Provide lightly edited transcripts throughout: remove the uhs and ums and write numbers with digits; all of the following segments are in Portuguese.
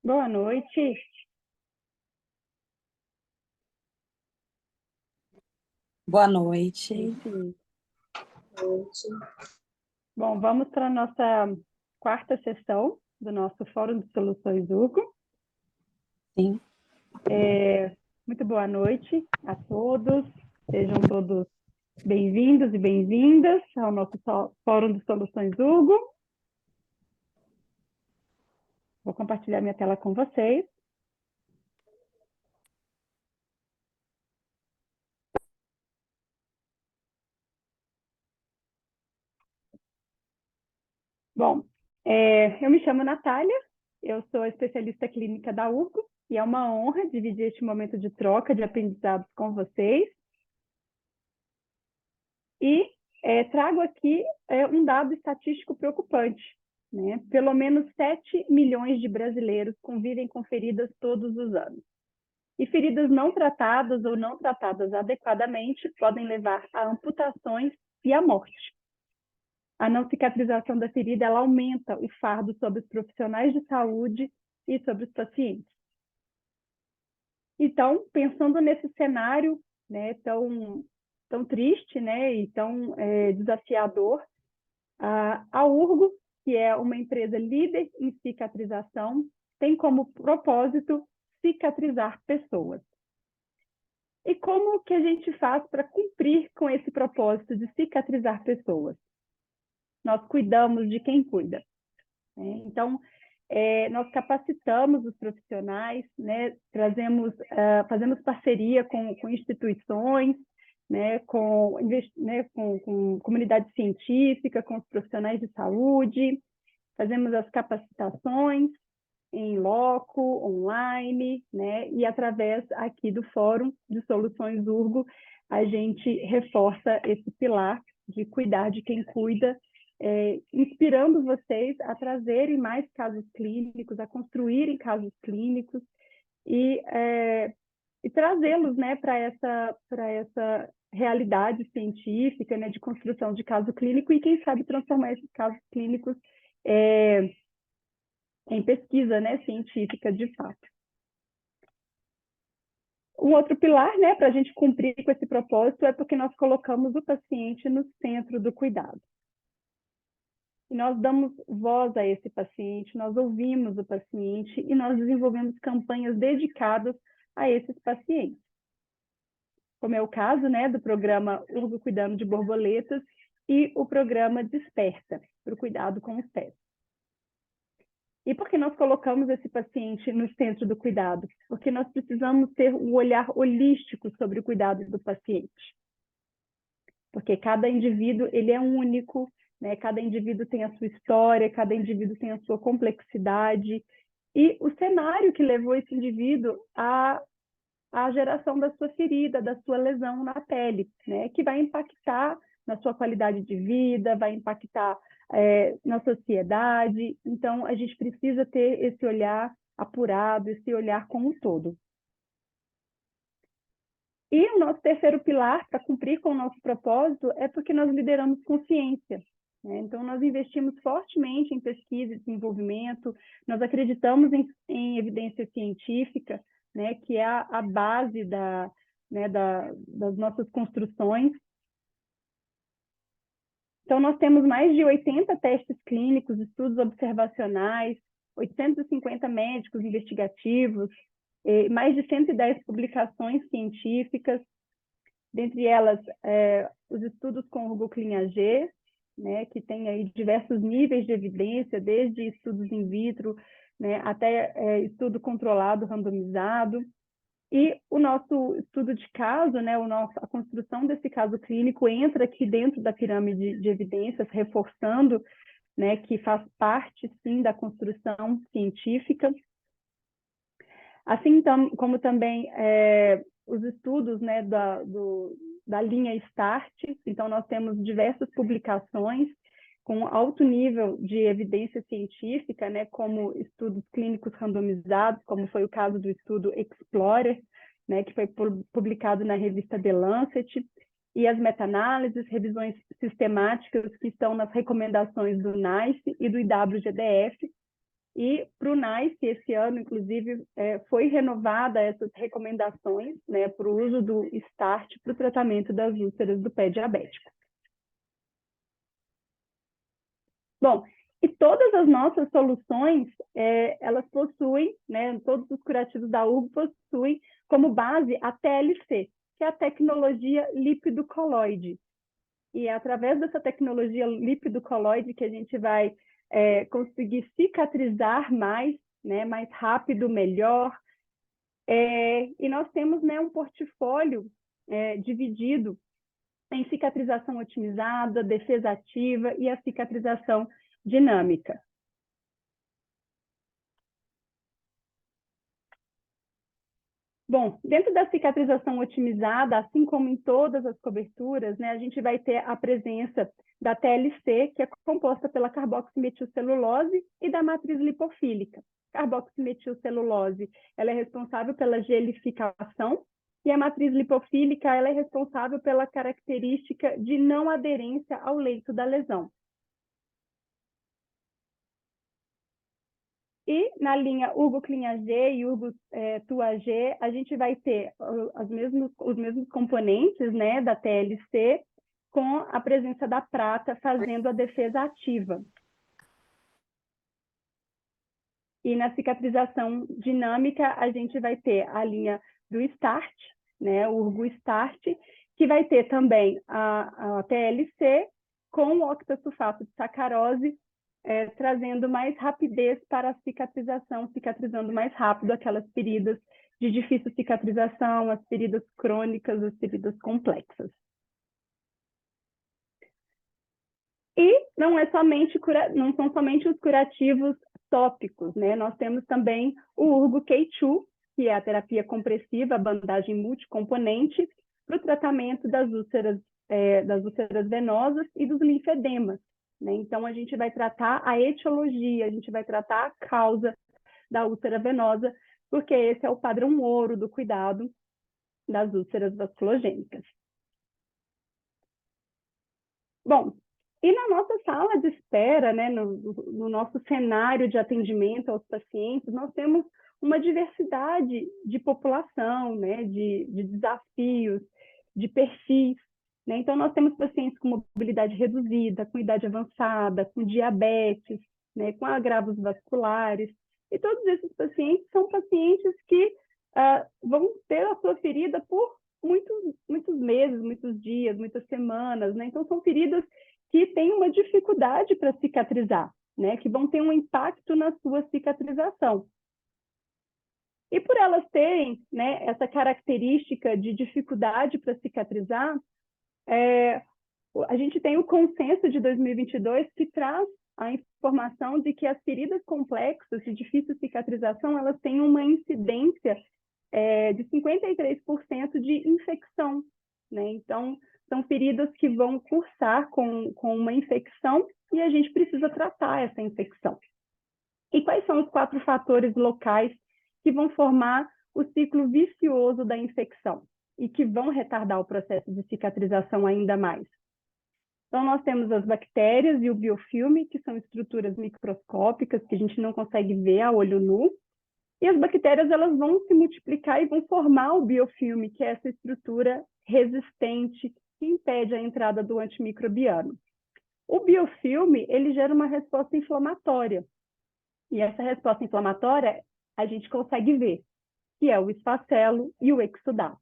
Boa noite. Boa noite. Bom, vamos para a nossa quarta sessão do nosso Fórum de Soluções Urgo. Sim. Muito boa noite a todos. Sejam todos bem-vindos e bem-vindas ao nosso Fórum de Soluções Urgo. Vou compartilhar minha tela com vocês. Bom, eu me chamo Natália, eu sou especialista clínica da Urgo e é uma honra dividir este momento de troca de aprendizados com vocês. E trago aqui um dado estatístico preocupante, né? Pelo menos 7 milhões de brasileiros convivem com feridas todos os anos. E feridas não tratadas ou não tratadas adequadamente podem levar a amputações e à morte. A não cicatrização da ferida ela aumenta o fardo sobre os profissionais de saúde e sobre os pacientes. Então, pensando nesse cenário, né, tão triste, né, e tão desafiador, a Urgo, que é uma empresa líder em cicatrização, tem como propósito cicatrizar pessoas. E como que a gente faz para cumprir com esse propósito de cicatrizar pessoas? Nós cuidamos de quem cuida, né? Então, nós capacitamos os profissionais, né? Fazemos parceria com instituições, né? Com comunidade científica, com os profissionais de saúde, fazemos as capacitações em loco, online, né? E através aqui do Fórum de Soluções Urgo, a gente reforça esse pilar de cuidar de quem cuida, inspirando vocês a trazerem mais casos clínicos, a construírem casos clínicos e trazê-los, né, para essa realidade científica, né, de construção de caso clínico e, quem sabe, transformar esses casos clínicos em pesquisa, né, científica de fato. Um outro pilar, né, para a gente cumprir com esse propósito é porque nós colocamos o paciente no centro do cuidado. E nós damos voz a esse paciente, nós ouvimos o paciente e nós desenvolvemos campanhas dedicadas a esses pacientes. como é o caso, né, do programa Urgo Cuidando de Borboletas e o programa Desperta, para o cuidado com os pés. E por que nós colocamos esse paciente no centro do cuidado? Porque nós precisamos ter um olhar holístico sobre o cuidado do paciente. Porque cada indivíduo, ele é único, né? Cada indivíduo tem a sua história, cada indivíduo tem a sua complexidade. E o cenário que levou esse indivíduo à geração da sua ferida, da sua lesão na pele, né? Que vai impactar na sua qualidade de vida, vai impactar na sociedade. Então, a gente precisa ter esse olhar apurado, esse olhar como um todo. E o nosso terceiro pilar, para cumprir com o nosso propósito, é porque nós lideramos com ciência, né? Então, nós investimos fortemente em pesquisa e desenvolvimento, nós acreditamos em evidência científica, né, que é a base das nossas construções. Então, nós temos mais de 80 testes clínicos, estudos observacionais, 850 médicos investigativos, mais de 110 publicações científicas, dentre elas os estudos com o Urgo-Clean-AG, né, que tem aí diversos níveis de evidência, desde estudos in vitro, né, até estudo controlado, randomizado. E o nosso estudo de caso, né, a construção desse caso clínico entra aqui dentro da pirâmide de evidências, reforçando, né, que faz parte, sim, da construção científica. Assim como também os estudos, né, da linha START. Então, nós temos diversas publicações com alto nível de evidência científica, né, como estudos clínicos randomizados, como foi o caso do estudo Explorer, né, que foi publicado na revista The Lancet, e as meta-análises, revisões sistemáticas que estão nas recomendações do NICE e do IWGDF. E para o NICE, esse ano, inclusive, foi renovada essas recomendações, né, para o uso do START para o tratamento das úlceras do pé diabético. Bom, e todas as nossas soluções, elas possuem, né, todos os curativos da Urgo possuem como base a TLC, que é a tecnologia lípido-coloide. E é através dessa tecnologia lípido-coloide que a gente vai conseguir cicatrizar mais, né, mais rápido, melhor. E nós temos, né, um portfólio dividido em cicatrização otimizada, defesa ativa e a cicatrização dinâmica. Bom, dentro da cicatrização otimizada, assim como em todas as coberturas, né, a gente vai ter a presença da TLC, que é composta pela carboximetilcelulose, e da matriz lipofílica. Carboximetilcelulose, ela é responsável pela gelificação, e a matriz lipofílica, ela é responsável pela característica de não aderência ao leito da lesão. E na linha Urgo-Clean-AG e Urgo-TUAG, a gente vai ter os mesmos componentes, né, da TLC, com a presença da prata fazendo a defesa ativa. E na cicatrização dinâmica, a gente vai ter a linha do START, né, o Urgo-START, que vai ter também a TLC com o octasulfato de sacarose, trazendo mais rapidez para a cicatrização, cicatrizando mais rápido aquelas feridas de difícil cicatrização, as feridas crônicas, as feridas complexas. E não são somente os curativos tópicos, né? Nós temos também o Urgo K2, que é a terapia compressiva, a bandagem multicomponente, para o tratamento das úlceras venosas e dos linfedemas, né? Então, a gente vai tratar a etiologia, a gente vai tratar a causa da úlcera venosa, porque esse é o padrão ouro do cuidado das úlceras vasculogênicas. Bom, e na nossa sala de espera, né, no nosso cenário de atendimento aos pacientes, nós temos uma diversidade de população, né, de desafios, de perfis, né? Então, nós temos pacientes com mobilidade reduzida, com idade avançada, com diabetes, né, com agravos vasculares, e todos esses pacientes são pacientes que vão ter a sua ferida por muitos meses, muitos dias, muitas semanas, né? Então, são feridas que têm uma dificuldade para cicatrizar, né? Que vão ter um impacto na sua cicatrização. E por elas terem, né, essa característica de dificuldade para cicatrizar, a gente tem o consenso de 2022 que traz a informação de que as feridas complexas de difícil cicatrização, elas têm uma incidência de 53% de infecção, né? Então, são feridas que vão cursar com uma infecção e a gente precisa tratar essa infecção. E quais são os 4 fatores locais que vão formar o ciclo vicioso da infecção e que vão retardar o processo de cicatrização ainda mais? Então, nós temos as bactérias e o biofilme, que são estruturas microscópicas que a gente não consegue ver a olho nu. E as bactérias, elas vão se multiplicar e vão formar o biofilme, que é essa estrutura resistente que impede a entrada do antimicrobiano. O biofilme, ele gera uma resposta inflamatória. E essa resposta inflamatória a gente consegue ver, que é o esfacelo e o exudato.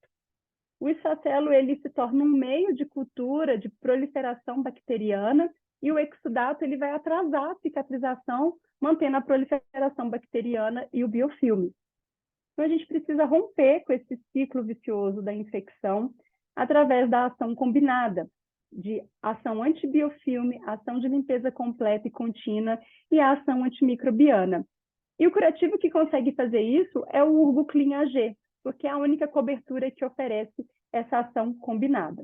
O esfacelo, ele se torna um meio de cultura, de proliferação bacteriana, e o exudato, ele vai atrasar a cicatrização, mantendo a proliferação bacteriana e o biofilme. Então, a gente precisa romper com esse ciclo vicioso da infecção através da ação combinada, de ação antibiofilme, ação de limpeza completa e contínua e a ação antimicrobiana. E o curativo que consegue fazer isso é o Urgo Clean AG, porque é a única cobertura que oferece essa ação combinada.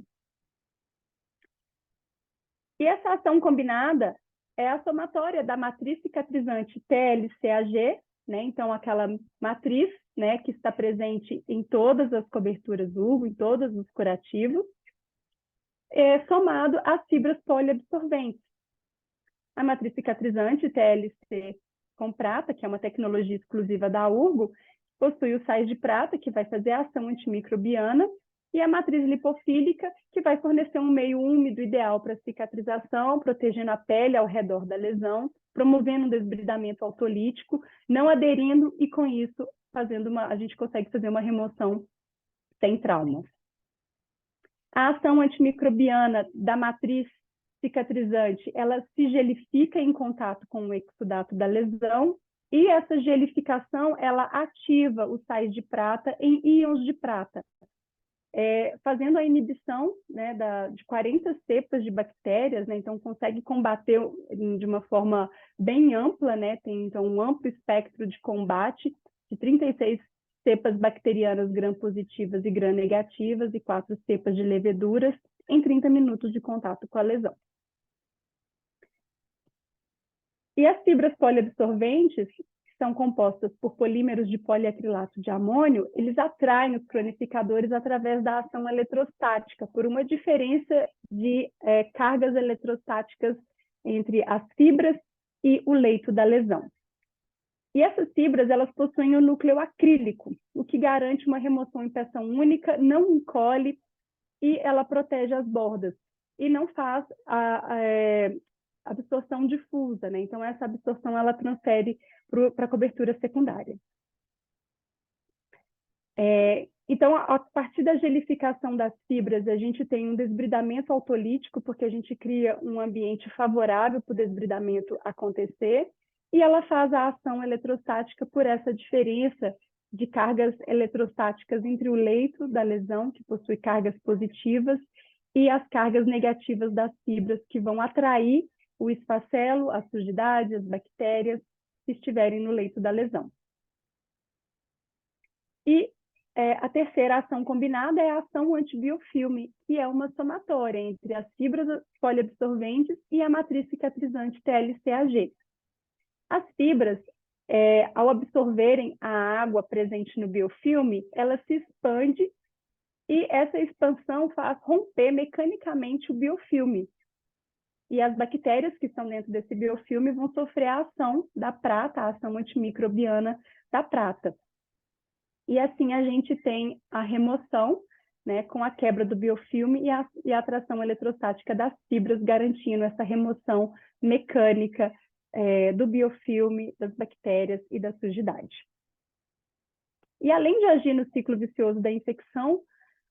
E essa ação combinada é a somatória da matriz cicatrizante TLCAG, né? Então, aquela matriz, né, que está presente em todas as coberturas Urgo, em todos os curativos, somado às fibras poliabsorventes. A matriz cicatrizante TLC com prata, que é uma tecnologia exclusiva da Urgo, possui o sais de prata, que vai fazer a ação antimicrobiana, e a matriz lipofílica, que vai fornecer um meio úmido ideal para cicatrização, protegendo a pele ao redor da lesão, promovendo um desbridamento autolítico, não aderindo, e com isso a gente consegue fazer uma remoção sem traumas. A ação antimicrobiana da matriz cicatrizante, ela se gelifica em contato com o exudato da lesão, e essa gelificação, ela ativa os sais de prata em íons de prata, fazendo a inibição, né, de 40 cepas de bactérias, né, então consegue combater de uma forma bem ampla, né, tem então um amplo espectro de combate, de 36 cepas bacterianas gram-positivas e gram-negativas e 4 cepas de leveduras em 30 minutos de contato com a lesão. E as fibras poliabsorventes, que são compostas por polímeros de poliacrilato de amônio, eles atraem os cronificadores através da ação eletrostática, por uma diferença de cargas eletrostáticas entre as fibras e o leito da lesão. E essas fibras, elas possuem um núcleo acrílico, o que garante uma remoção em peça única, não encolhe e ela protege as bordas e não faz a absorção difusa, né? Então, essa absorção, ela transfere para a cobertura secundária. Então, a partir da gelificação das fibras, a gente tem um desbridamento autolítico, porque a gente cria um ambiente favorável para o desbridamento acontecer, e ela faz a ação eletrostática por essa diferença de cargas eletrostáticas entre o leito da lesão, que possui cargas positivas, e as cargas negativas das fibras, que vão atrair o esfacelo, a sujidade, as bactérias que estiverem no leito da lesão. E a terceira ação combinada é a ação antibiofilme, que é uma somatória entre as fibras poliabsorventes e a matriz cicatrizante TLCAG. As fibras, ao absorverem a água presente no biofilme, ela se expande e essa expansão faz romper mecanicamente o biofilme. E as bactérias que estão dentro desse biofilme vão sofrer a ação da prata, a ação antimicrobiana da prata. E assim a gente tem a remoção, né, com a quebra do biofilme e a atração eletrostática das fibras, garantindo essa remoção mecânica do biofilme, das bactérias e da sujidade. E além de agir no ciclo vicioso da infecção,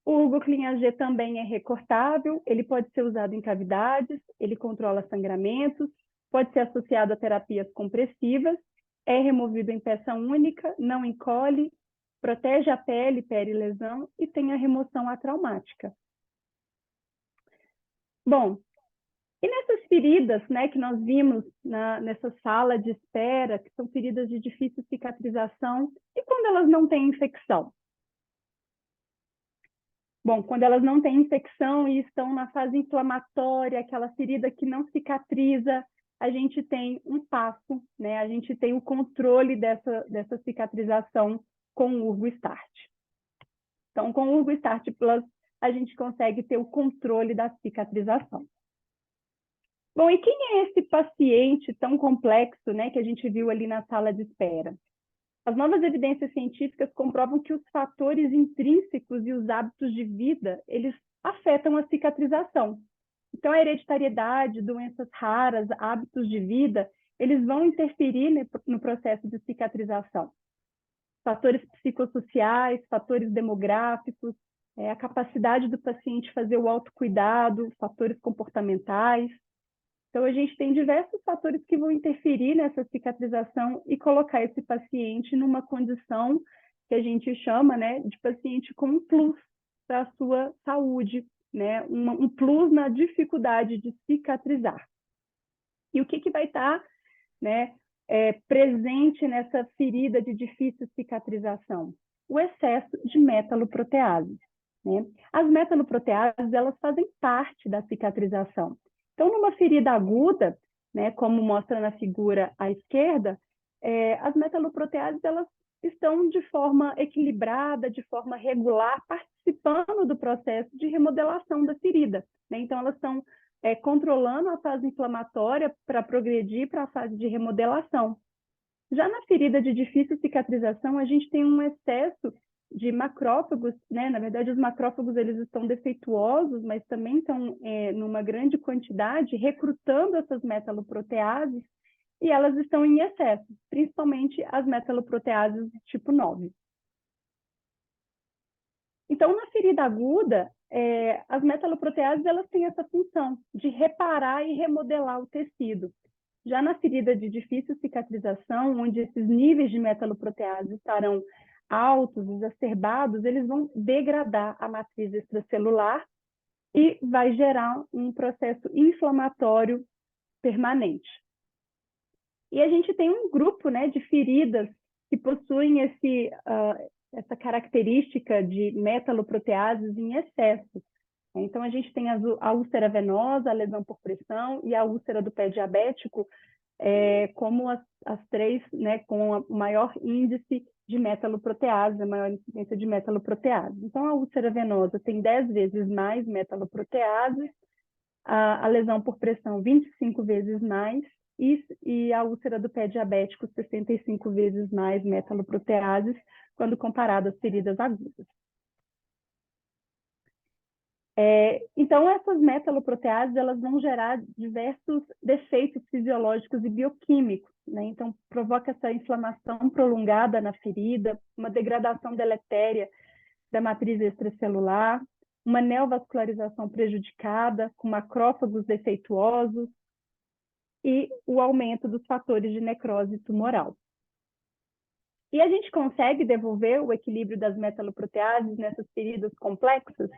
O Urgo-Clean AG também é recortável, ele pode ser usado em cavidades, ele controla sangramentos, pode ser associado a terapias compressivas, é removido em peça única, não encolhe, protege a pele, peri-lesão e tem a remoção atraumática. Bom, e nessas feridas, né, que nós vimos nessa sala de espera, que são feridas de difícil cicatrização, e quando elas não têm infecção? Bom, quando elas não têm infecção e estão na fase inflamatória, aquela ferida que não cicatriza, a gente tem um passo, né? A gente tem o controle dessa cicatrização com o Urgo Start. Então, com o Urgo Start Plus, a gente consegue ter o controle da cicatrização. Bom, e quem é esse paciente tão complexo, né, que a gente viu ali na sala de espera? As novas evidências científicas comprovam que os fatores intrínsecos e os hábitos de vida, eles afetam a cicatrização. Então, a hereditariedade, doenças raras, hábitos de vida, eles vão interferir no processo de cicatrização. Fatores psicossociais, fatores demográficos, a capacidade do paciente fazer o autocuidado, fatores comportamentais. Então, a gente tem diversos fatores que vão interferir nessa cicatrização e colocar esse paciente numa condição que a gente chama, né, de paciente com um plus para a sua saúde, né, um plus na dificuldade de cicatrizar. E o que vai estar, né, presente nessa ferida de difícil cicatrização? O excesso de metaloproteases, né? As metaloproteases, elas fazem parte da cicatrização. Então, numa ferida aguda, né, como mostra na figura à esquerda, as metaloproteases elas estão de forma equilibrada, de forma regular, participando do processo de remodelação da ferida, né? Então, elas estão controlando a fase inflamatória para progredir para a fase de remodelação. Já na ferida de difícil cicatrização, a gente tem um excesso de macrófagos, né? Na verdade, os macrófagos eles estão defeituosos, mas também estão numa grande quantidade, recrutando essas metaloproteases, e elas estão em excesso, principalmente as metaloproteases tipo 9. Então, na ferida aguda, as metaloproteases elas têm essa função de reparar e remodelar o tecido. Já na ferida de difícil cicatrização, onde esses níveis de metaloproteases estarão altos, exacerbados, eles vão degradar a matriz extracelular e vai gerar um processo inflamatório permanente. E a gente tem um grupo, né, de feridas que possuem essa característica de metaloproteases em excesso. Então, a gente tem a úlcera venosa, a lesão por pressão e a úlcera do pé diabético como as três, né, com o maior índice de metaloprotease, a maior incidência de metaloprotease. Então, a úlcera venosa tem 10 vezes mais metaloprotease, a lesão por pressão 25 vezes mais, e a úlcera do pé diabético 65 vezes mais metaloproteases, quando comparado às feridas agudas. Então, essas metaloproteases elas vão gerar diversos defeitos fisiológicos e bioquímicos, né? Então, provoca essa inflamação prolongada na ferida, uma degradação deletéria da matriz extracelular, uma neovascularização prejudicada, com macrófagos defeituosos e o aumento dos fatores de necrose tumoral. E a gente consegue devolver o equilíbrio das metaloproteases nessas feridas complexas?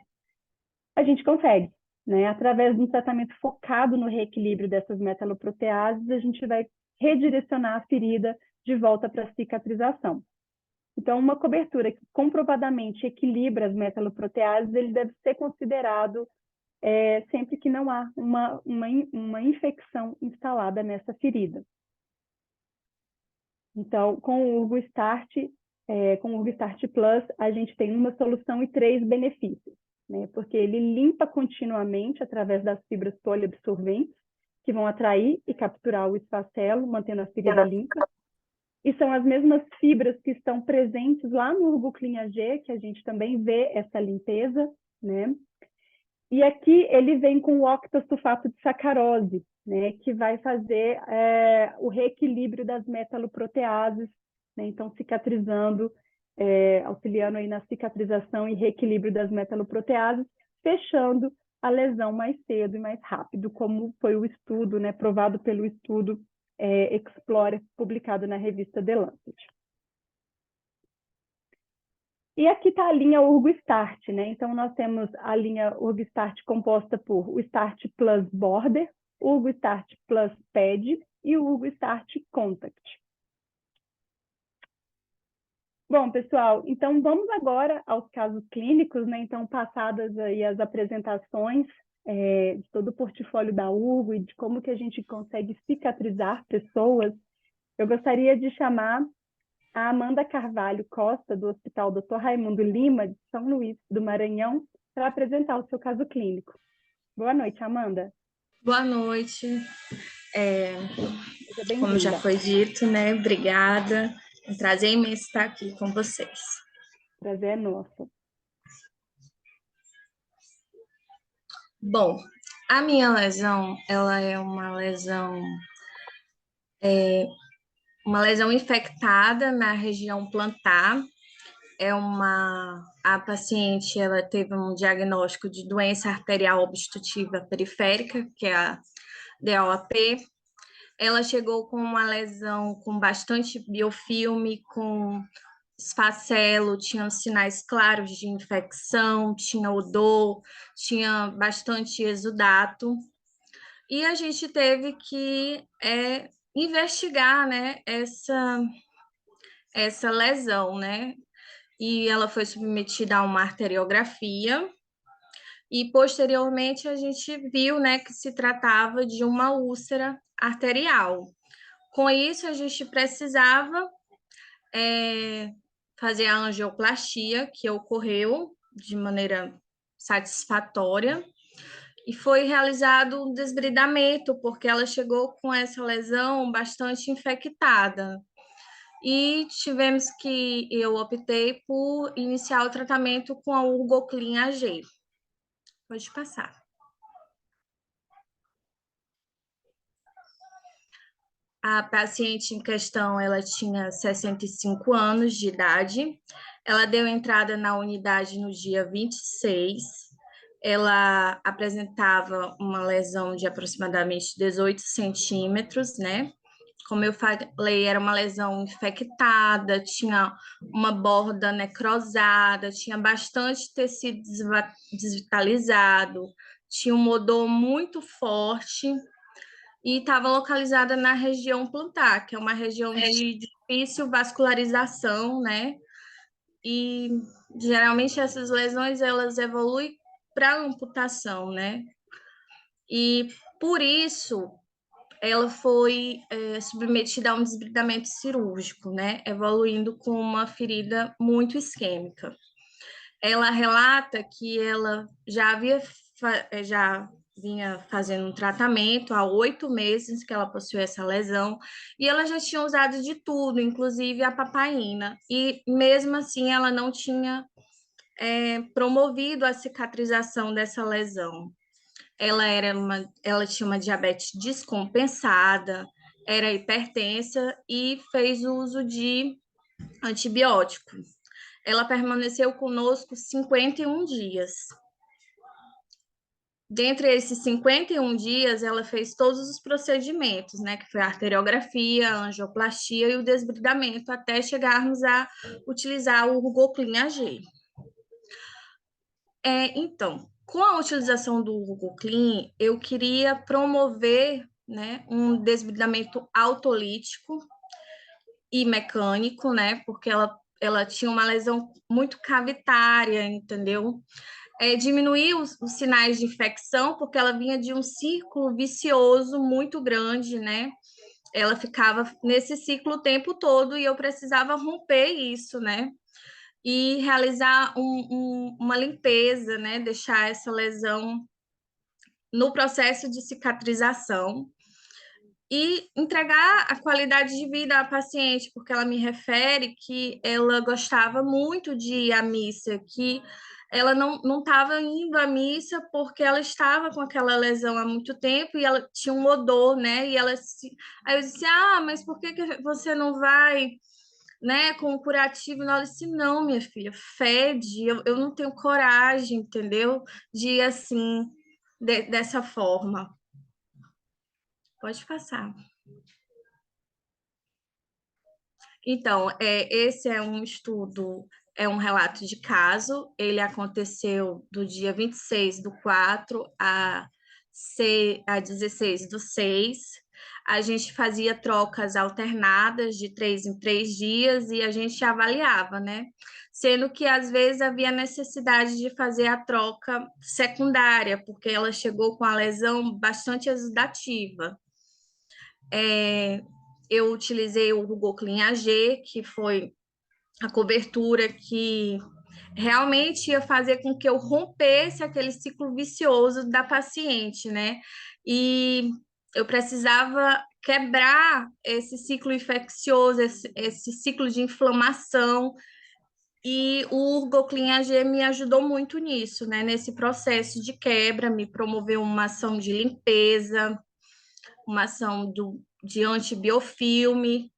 A gente consegue, né? Através de um tratamento focado no reequilíbrio dessas metaloproteases, a gente vai redirecionar a ferida de volta para a cicatrização. Então, uma cobertura que comprovadamente equilibra as metaloproteases, ele deve ser considerado sempre que não há uma infecção instalada nessa ferida. Então, com o Urgo Start Plus, a gente tem uma solução e 3 benefícios, né? Porque ele limpa continuamente através das fibras poliabsorventes, que vão atrair e capturar o esfacelo, mantendo a ferida limpa. E são as mesmas fibras que estão presentes lá no Urgo-Clean AG, que a gente também vê essa limpeza, né? E aqui ele vem com o octosulfato de sacarose, né, que vai fazer o reequilíbrio das metaloproteases, né, então cicatrizando auxiliando aí na cicatrização e reequilíbrio das metaloproteases, fechando a lesão mais cedo e mais rápido, como foi o estudo, né, provado pelo estudo Explorer, publicado na revista The Lancet. E aqui está a linha UrgoStart, né? Então, nós temos a linha UrgoStart composta por o Start Plus Border, o UrgoStart Plus Pad e o UrgoStart Contact. Bom, pessoal, então vamos agora aos casos clínicos, né? Então, passadas aí as apresentações de todo o portfólio da Urgo e de como que a gente consegue cicatrizar pessoas, eu gostaria de chamar a Amanda Carvalho Costa, do Hospital Dr. Raimundo Lima, de São Luís do Maranhão, para apresentar o seu caso clínico. Boa noite, Amanda. Boa noite. Seja bem-vinda. Como já foi dito, né? Obrigada. É um prazer imenso estar aqui com vocês. Prazer é nosso. Bom, a minha lesão, ela é uma lesão infectada na região plantar. A paciente, ela teve um diagnóstico de doença arterial obstrutiva periférica, que é a DOAP. Ela chegou com uma lesão com bastante biofilme, com esfacelo, tinha sinais claros de infecção, tinha odor, tinha bastante exudato. E a gente teve que investigar, né, essa lesão, né? E ela foi submetida a uma arteriografia. E posteriormente a gente viu, né, que se tratava de uma úlcera arterial. Com isso, a gente precisava fazer a angioplastia, que ocorreu de maneira satisfatória, e foi realizado um desbridamento, porque ela chegou com essa lesão bastante infectada. E eu optei por iniciar o tratamento com a Urgoclin AG. Pode passar. A paciente em questão, ela tinha 65 anos de idade. Ela deu entrada na unidade no dia 26. Ela apresentava uma lesão de aproximadamente 18 centímetros, né? Como eu falei, era uma lesão infectada, tinha uma borda necrosada, tinha bastante tecido desvitalizado, tinha um odor muito forte e estava localizada na região plantar, que é uma região de difícil vascularização, né? E geralmente essas lesões elas evoluem para amputação, né? E por isso ela foi submetida a um desbridamento cirúrgico, né? Evoluindo com uma ferida muito isquêmica. Ela relata que ela já vinha fazendo um tratamento há 8 meses que ela possuía essa lesão, e ela já tinha usado de tudo, inclusive a papaina, e mesmo assim ela não tinha promovido a cicatrização dessa lesão. Ela tinha uma diabetes descompensada, era hipertensa e fez uso de antibiótico. Ela permaneceu conosco 51 dias. Dentre esses 51 dias, ela fez todos os procedimentos, né? Que foi a arteriografia, a angioplastia e o desbridamento, até chegarmos a utilizar o Urgoclin AG. Então, com a utilização do Urgoclin, eu queria promover, né, um desbridamento autolítico e mecânico, né? Porque ela tinha uma lesão muito cavitária, entendeu? Diminuir os sinais de infecção, porque ela vinha de um círculo vicioso muito grande, né? Ela ficava nesse ciclo o tempo todo e eu precisava romper isso, né? E realizar uma limpeza, né? Deixar essa lesão no processo de cicatrização e entregar a qualidade de vida à paciente, porque ela me refere que ela gostava muito de ir à missa, que ela não estava indo à missa porque ela estava com aquela lesão há muito tempo e ela tinha um odor, né? Aí eu disse, mas por que você não vai né, com o curativo. Ela disse, não, minha filha, fede, eu não tenho coragem, entendeu? De ir assim, dessa forma. Pode passar. Então, esse é um estudo, é um relato de caso. Ele aconteceu do dia 26/4 a 16/6. A gente fazia trocas alternadas de 3 em 3 dias e a gente avaliava, né? Sendo que às vezes havia necessidade de fazer a troca secundária, porque ela chegou com a lesão bastante exudativa. Eu utilizei o Rugoclin AG, que foi a cobertura que realmente ia fazer com que eu rompesse aquele ciclo vicioso da paciente, né? E eu precisava quebrar esse ciclo infeccioso, esse ciclo de inflamação, e o Urgoclin AG me ajudou muito nisso, né? Nesse processo de quebra, me promoveu uma ação de limpeza, uma ação de antibiofilme.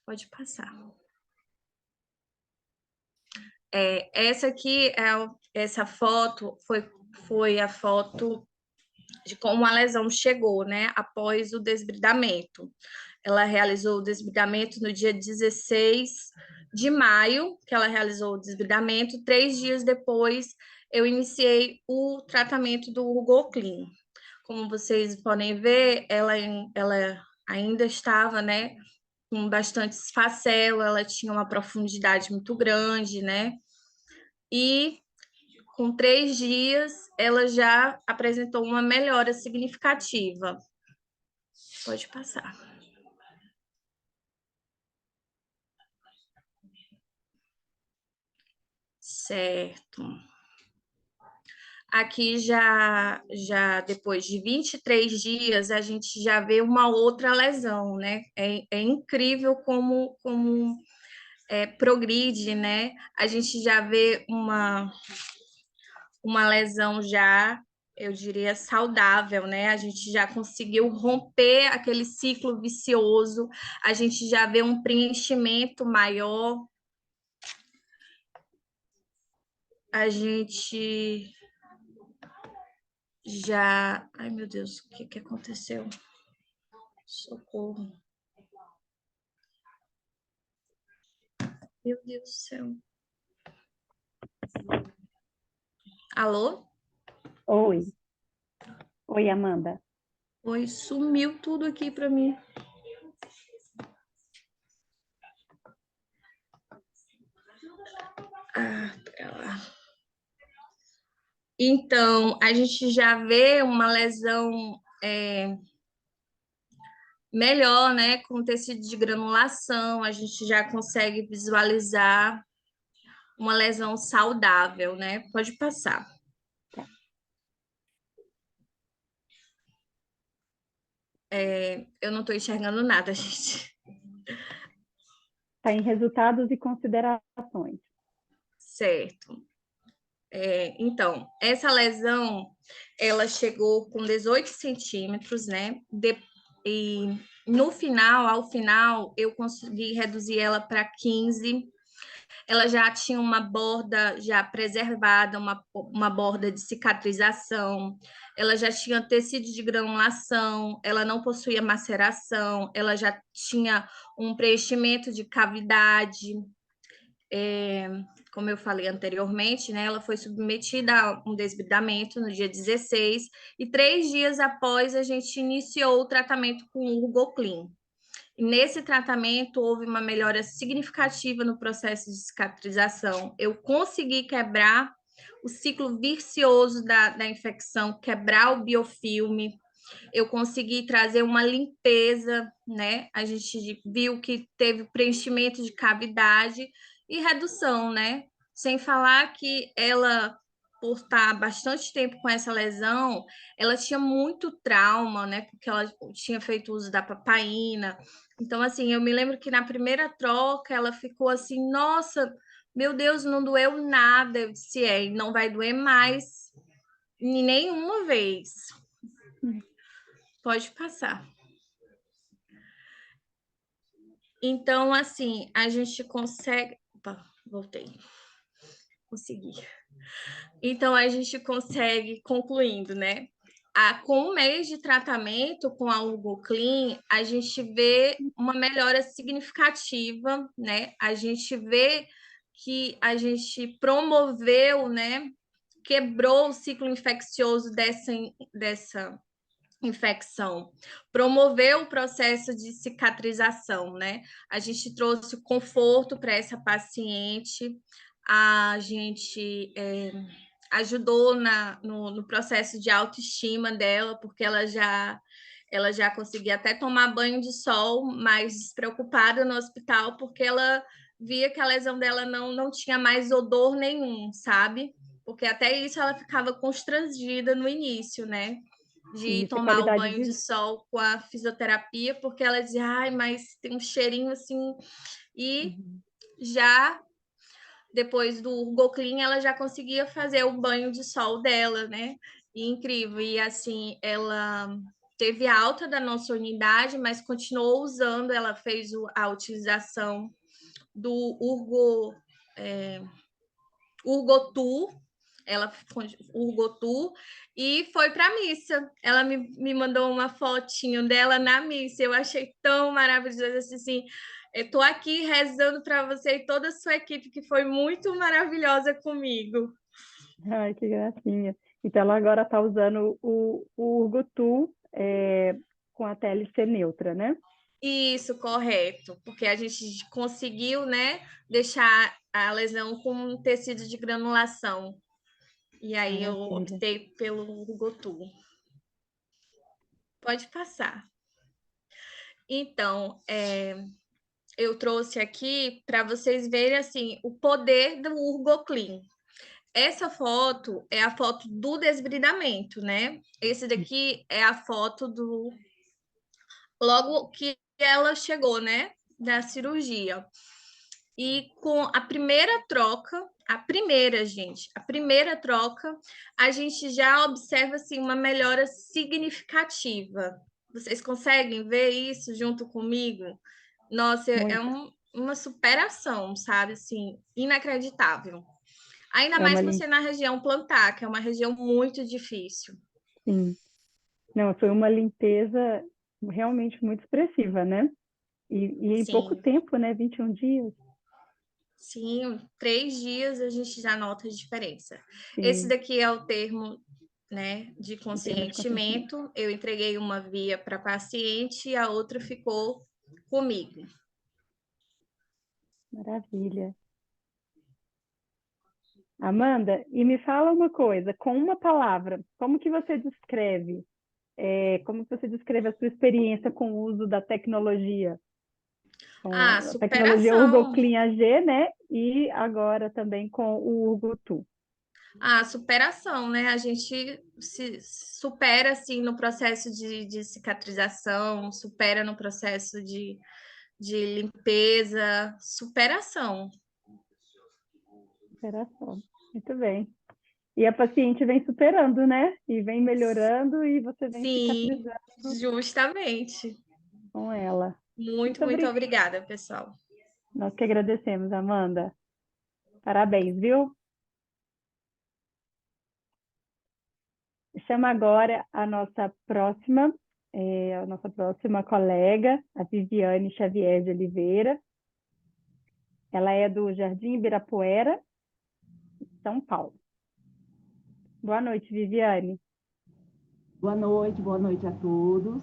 Pode passar. Essa foto foi a foto de como a lesão chegou, né? Após o desbridamento. Ela realizou o desbridamento no dia 16 de maio, que ela realizou o desbridamento. 3 dias depois, eu iniciei o tratamento do Urgoclin. Como vocês podem ver, ela ainda estava, né, com bastante esfacelo, ela tinha uma profundidade muito grande, né? E com 3 dias, ela já apresentou uma melhora significativa. Pode passar. Certo. Aqui já depois de 23 dias, a gente já vê uma outra lesão, né? É incrível como progride, né? A gente já vê uma lesão já, eu diria, saudável, né? A gente já conseguiu romper aquele ciclo vicioso, a gente já vê um preenchimento maior, a gente já... Ai, meu Deus, o que aconteceu? Socorro. Meu Deus do céu. Alô? Oi. Oi, Amanda. Oi, sumiu tudo aqui para mim. Pera lá. Então, a gente já vê uma lesão melhor, né? Com tecido de granulação, a gente já consegue visualizar uma lesão saudável, né? Pode passar. Eu não estou enxergando nada, gente. Está em resultados e considerações. Certo. Então, essa lesão, ela chegou com 18 centímetros, né? E no final, ao final, eu consegui reduzir ela para 15. Ela já tinha uma borda já preservada, uma borda de cicatrização, ela já tinha tecido de granulação, ela não possuía maceração, ela já tinha um preenchimento de cavidade. Como eu falei anteriormente, né, ela foi submetida a um desbridamento no dia 16 e 3 dias após a gente iniciou o tratamento com o Urgoclin. Nesse tratamento, houve uma melhora significativa no processo de cicatrização. Eu consegui quebrar o ciclo vicioso da infecção, quebrar o biofilme. Eu consegui trazer uma limpeza, né? A gente viu que teve preenchimento de cavidade e redução, né? Sem falar que ela, por estar bastante tempo com essa lesão, ela tinha muito trauma, né? Porque ela tinha feito uso da papaina. Então, assim, eu me lembro que na primeira troca ela ficou assim, nossa, meu Deus, não doeu nada. Eu disse, não vai doer mais nenhuma vez. Pode passar. Então, assim, a gente consegue... Opa, voltei. Consegui. Então, a gente consegue, concluindo, né? Com um mês de tratamento com a Urgoclean, a gente vê uma melhora significativa, né? A gente vê que a gente promoveu, né? Quebrou o ciclo infeccioso dessa infecção, promoveu o processo de cicatrização, né? A gente trouxe conforto para essa paciente, a gente ajudou no processo de autoestima dela, porque ela já conseguia até tomar banho de sol, mais despreocupada no hospital, porque ela via que a lesão dela não tinha mais odor nenhum, sabe? Porque até isso ela ficava constrangida no início, né? De Isso, tomar o qualidade banho de de sol com a fisioterapia, porque ela dizia, ai, mas tem um cheirinho assim. E Uhum. já depois do Urgoclean, ela já conseguia fazer o banho de sol dela, né? E incrível. E assim, ela teve alta da nossa unidade, mas continuou usando, ela fez a utilização do Urgotu, ela Urgotu, e foi para a missa. Ela me mandou uma fotinho dela na missa. Eu achei tão maravilhoso assim. Eu estou aqui rezando para você e toda a sua equipe, que foi muito maravilhosa comigo. Ai, que gracinha. Então, ela agora está usando o Urgotu com a TLC neutra, né? Isso, correto, porque a gente conseguiu, né, deixar a lesão com um tecido de granulação. E aí eu Maravilha. optei pelo Urgotu. Pode passar. Então, eu trouxe aqui para vocês verem assim o poder do Urgoclean. Essa foto é a foto do desbridamento, né? Esse daqui é a foto do logo que ela chegou, né, da cirurgia. E com a primeira troca, gente, a primeira troca, a gente já observa assim uma melhora significativa. Vocês conseguem ver isso junto comigo? Nossa, Muito. uma superação, sabe? Assim, inacreditável. Ainda É mais uma por ser na região plantar, que é uma região muito difícil. sim. Não, foi uma limpeza realmente muito expressiva, né? E em pouco Sim, tempo, né? 21 dias. sim, 3 dias a gente já nota a diferença. Esse Sim, daqui é o termo, né, de em termos de consentimento. consentimento. Eu entreguei uma via para a paciente e a outra ficou comigo. Maravilha. Amanda, e me fala uma coisa, com uma palavra, como que você descreve, como que você descreve a sua experiência com o uso da tecnologia? Com Ah, a tecnologia superação. UrgoClean AG, né? E agora também com o Urgotu. Ah, superação, né? A gente se supera assim no processo de cicatrização, supera no processo de limpeza, superação. Superação. Muito bem. E a paciente vem superando, né? E vem melhorando e você vem Sim, cicatrizando justamente. com ela. Muito, Muito muito obrigada. obrigada, pessoal. Nós que agradecemos, Amanda. Parabéns, viu? Chama agora a nossa próxima colega, a Viviane Xavier de Oliveira. Ela é do Jardim Ibirapuera, São Paulo. Boa noite, Viviane. Boa noite a todos.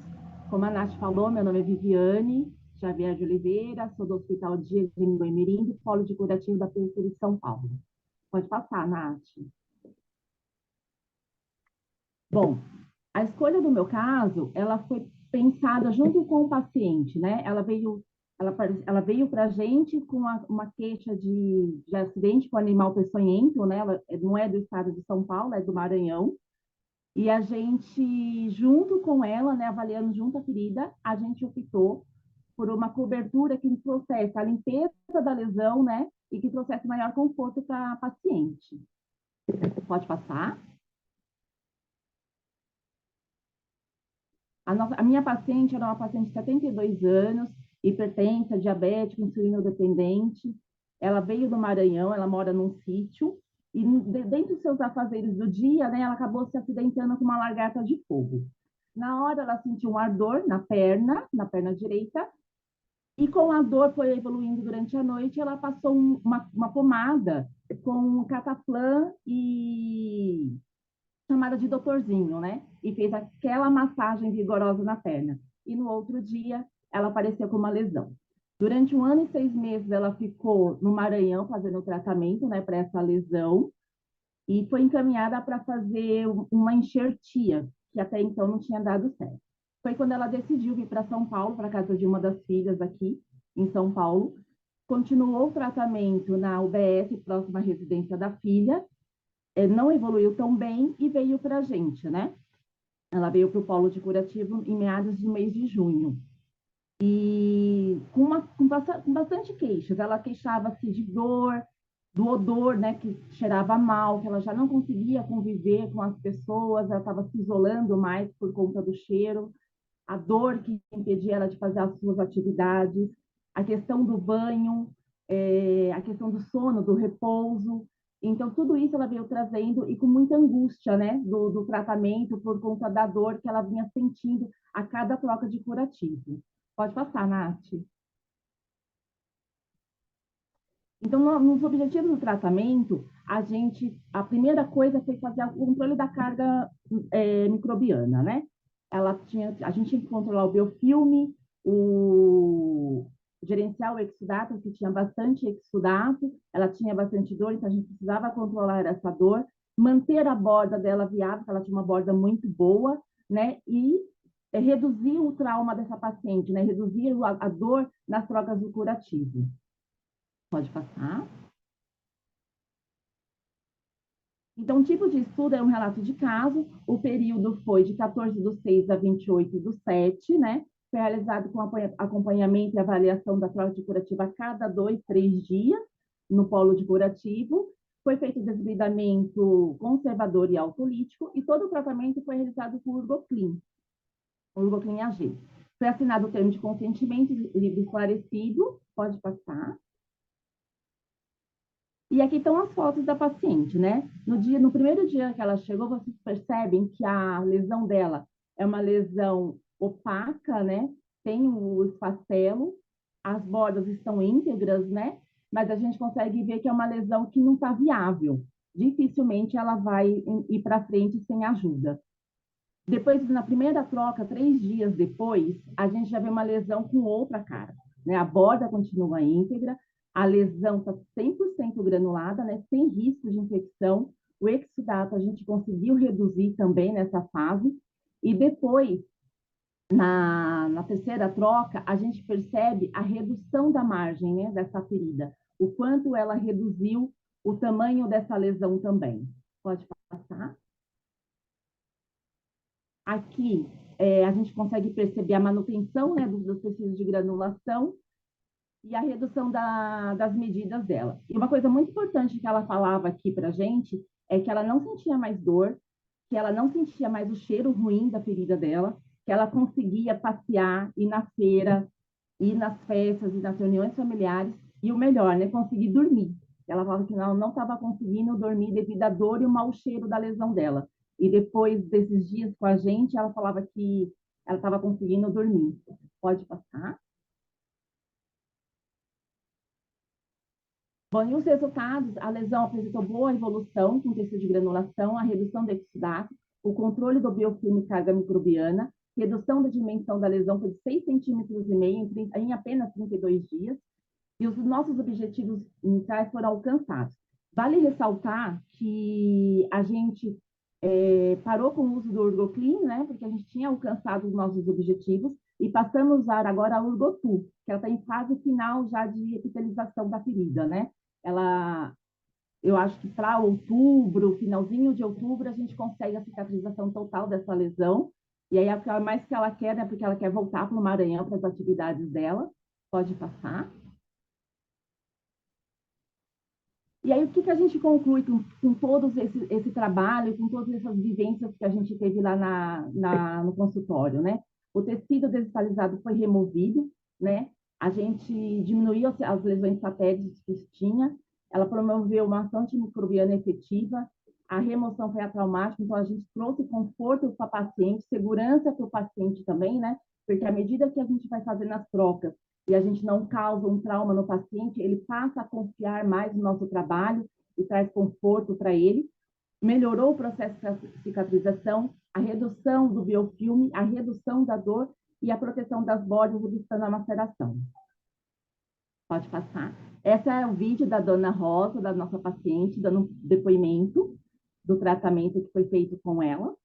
Como a Nath falou, meu nome é Viviane Xavier de Oliveira, sou do Hospital Dias de Mirim, do Polo de Curativo da Periferia de São Paulo. Pode passar, Nath. Bom, a escolha do meu caso, ela foi pensada junto com o paciente, né? Ela veio para a gente com uma queixa de acidente com animal peçonhento, né? Ela não é do estado de São Paulo, é do Maranhão. E a gente, junto com ela, né, avaliando junto a ferida, a gente optou por uma cobertura que trouxesse a limpeza da lesão, né, e que trouxesse maior conforto para a paciente. Pode passar. A minha paciente era uma paciente de 72 anos, hipertensa, diabética, insulinodependente. Ela veio do Maranhão, ela mora num sítio, e dentro dos seus afazeres do dia, né, ela acabou se acidentando com uma lagarta de fogo. Na hora, ela sentiu um ardor na perna direita, e com a dor foi evoluindo durante a noite, ela passou uma pomada com cataflã e chamada de doutorzinho, né? E fez aquela massagem vigorosa na perna. E no outro dia, ela apareceu com uma lesão. Durante 1 ano e 6 meses, ela ficou no Maranhão fazendo o tratamento, né, para essa lesão, e foi encaminhada para fazer uma enxertia, que até então não tinha dado certo. Foi quando ela decidiu vir para São Paulo, para casa de uma das filhas aqui, em São Paulo, continuou o tratamento na UBS, próxima à residência da filha, não evoluiu tão bem e veio para a gente, né? Ela veio para o polo de curativo em meados do mês de junho. E com bastante queixas. Ela queixava-se de dor, do odor, né, que cheirava mal, que ela já não conseguia conviver com as pessoas, ela estava se isolando mais por conta do cheiro, a dor que impedia ela de fazer as suas atividades, a questão do banho, a questão do sono, do repouso. Então, tudo isso ela veio trazendo e com muita angústia, né, do tratamento por conta da dor que ela vinha sentindo a cada troca de curativo. Pode passar, Nath. Então, nos objetivos do tratamento, a primeira coisa foi fazer o controle da carga microbiana, né? A gente tinha que controlar o biofilme, gerenciar o exudato, que tinha bastante exudato, ela tinha bastante dor, então a gente precisava controlar essa dor, manter a borda dela viável, porque ela tinha uma borda muito boa, né? E reduzir o trauma dessa paciente, né? Reduzir a dor nas trocas do curativo. Pode passar. Então, o tipo de estudo é um relato de caso, o período foi de 14/6 a 28/7, né? Foi realizado com acompanhamento e avaliação da troca de curativo a cada 2, 3 dias, no polo de curativo. Foi feito desbridamento conservador e autolítico, e todo o tratamento foi realizado com Urgoclin AG. Foi assinado o termo de consentimento livre e esclarecido, pode passar. E aqui estão as fotos da paciente, né? No primeiro dia que ela chegou, vocês percebem que a lesão dela é uma lesão opaca, né? Tem o esfacelo, as bordas estão íntegras, né? Mas a gente consegue ver que é uma lesão que não está viável. Dificilmente ela vai ir para frente sem ajuda. Depois, na primeira troca, 3 dias depois, a gente já vê uma lesão com outra cara, né? A borda continua íntegra, a lesão está 100% granulada, né? Sem risco de infecção. O exudato a gente conseguiu reduzir também nessa fase. E depois, na terceira troca, a gente percebe a redução da margem, né, dessa ferida. O quanto ela reduziu o tamanho dessa lesão também. Pode passar. Aqui, a gente consegue perceber a manutenção, né, dos tecidos de granulação e a redução das medidas dela. E uma coisa muito importante que ela falava aqui para a gente é que ela não sentia mais dor, que ela não sentia mais o cheiro ruim da ferida dela, que ela conseguia passear, ir na feira, ir nas festas e nas reuniões familiares, e o melhor, né, conseguir dormir. Ela falava que não estava conseguindo dormir devido à dor e o mau cheiro da lesão dela. E depois desses dias com a gente, ela falava que ela estava conseguindo dormir. Pode passar. Bom, e os resultados, a lesão apresentou boa evolução com tecido de granulação, a redução do exudato, o controle do biofilme e carga microbiana, redução da dimensão da lesão foi de 6,5 cm em apenas 32 dias, e os nossos objetivos iniciais foram alcançados. Vale ressaltar que a gente parou com o uso do Urgoclin, né, porque a gente tinha alcançado os nossos objetivos, e passamos a usar agora a Urgotu, que ela está em fase final já de epitelização da ferida, né? Eu acho que para outubro, finalzinho de outubro, a gente consegue a cicatrização total dessa lesão, e aí a mais que ela quer, né, porque ela quer voltar para o Maranhão, para as atividades dela. Pode passar. E aí, o que a gente conclui com todo esse trabalho, com todas essas vivências que a gente teve lá no consultório, né? O tecido desvitalizado foi removido, né? A gente diminuiu as lesões satélites que tinha, ela promoveu uma ação antimicrobiana efetiva, a remoção foi atraumática, então a gente trouxe conforto para o paciente, segurança para o paciente também, né? Porque à medida que a gente vai fazendo as trocas e a gente não causa um trauma no paciente, ele passa a confiar mais no nosso trabalho e traz conforto para ele. Melhorou o processo de cicatrização, a redução do biofilme, a redução da dor e a proteção das bordas, evitando a maceração. Pode passar. Esse é o vídeo da dona Rosa, da nossa paciente, dando um depoimento do tratamento que foi feito com ela.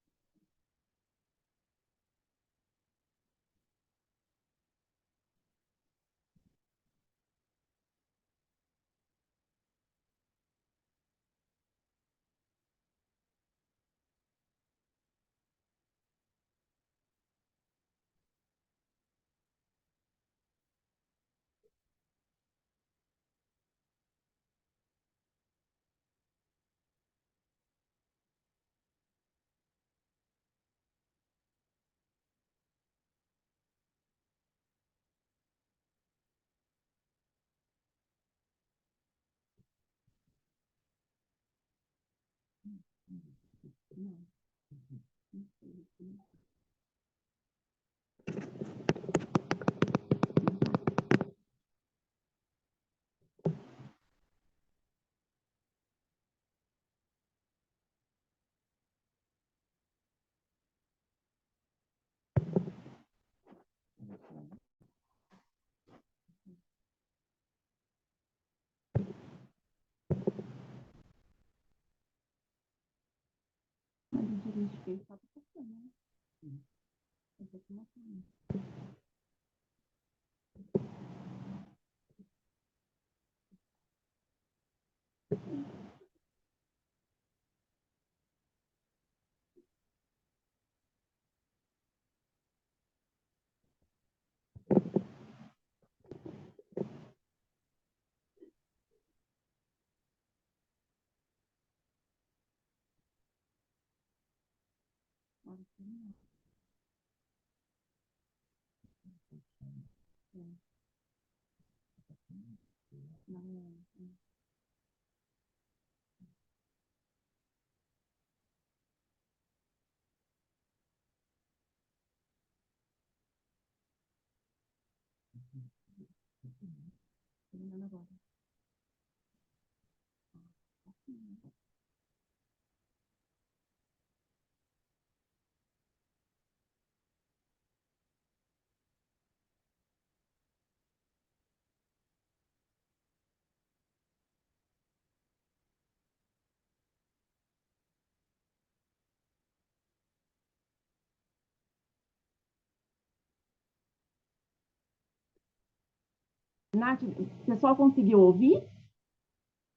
Nath, o pessoal conseguiu ouvir?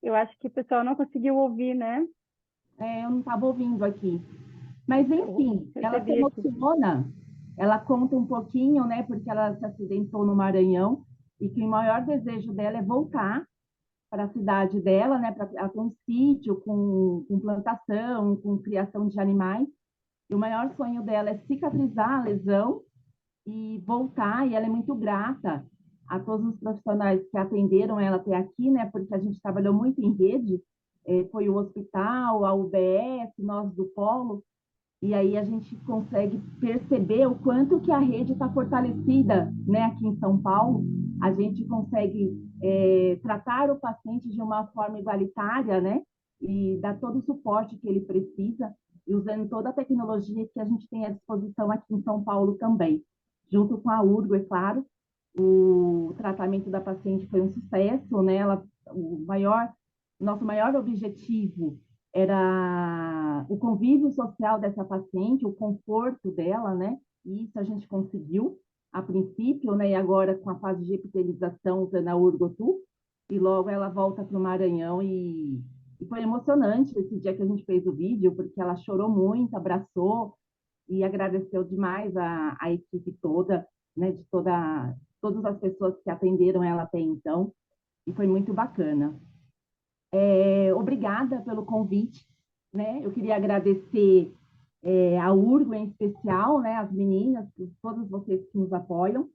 Eu acho que o pessoal não conseguiu ouvir, né? Eu não estava ouvindo aqui. Mas, enfim, ela se Recebi aqui. emociona, ela conta um pouquinho, né, porque ela se acidentou no Maranhão e que o maior desejo dela é voltar para a cidade dela, né, para ter um sítio com plantação, com criação de animais. E o maior sonho dela é cicatrizar a lesão e voltar, e ela é muito grata a todos os profissionais que atenderam ela até aqui, né, porque a gente trabalhou muito em rede, foi o hospital, a UBS, nós do Polo, e aí a gente consegue perceber o quanto que a rede está fortalecida, né, aqui em São Paulo. A gente consegue tratar o paciente de uma forma igualitária, né, e dar todo o suporte que ele precisa, e usando toda a tecnologia que a gente tem à disposição aqui em São Paulo também. Junto com a Urgo, é claro, o tratamento da paciente foi um sucesso, né? Nosso maior objetivo era o convívio social dessa paciente, o conforto dela, né? E isso a gente conseguiu a princípio, né? E agora com a fase de epitelização usando a Urgotu, e logo ela volta para o Maranhão e foi emocionante esse dia que a gente fez o vídeo, porque ela chorou muito, abraçou e agradeceu demais a equipe toda, né? Todas as pessoas que atenderam ela até então, e foi muito bacana. Obrigada pelo convite, né? Eu queria agradecer a Urgo em especial, né? As meninas, todos vocês que nos apoiam.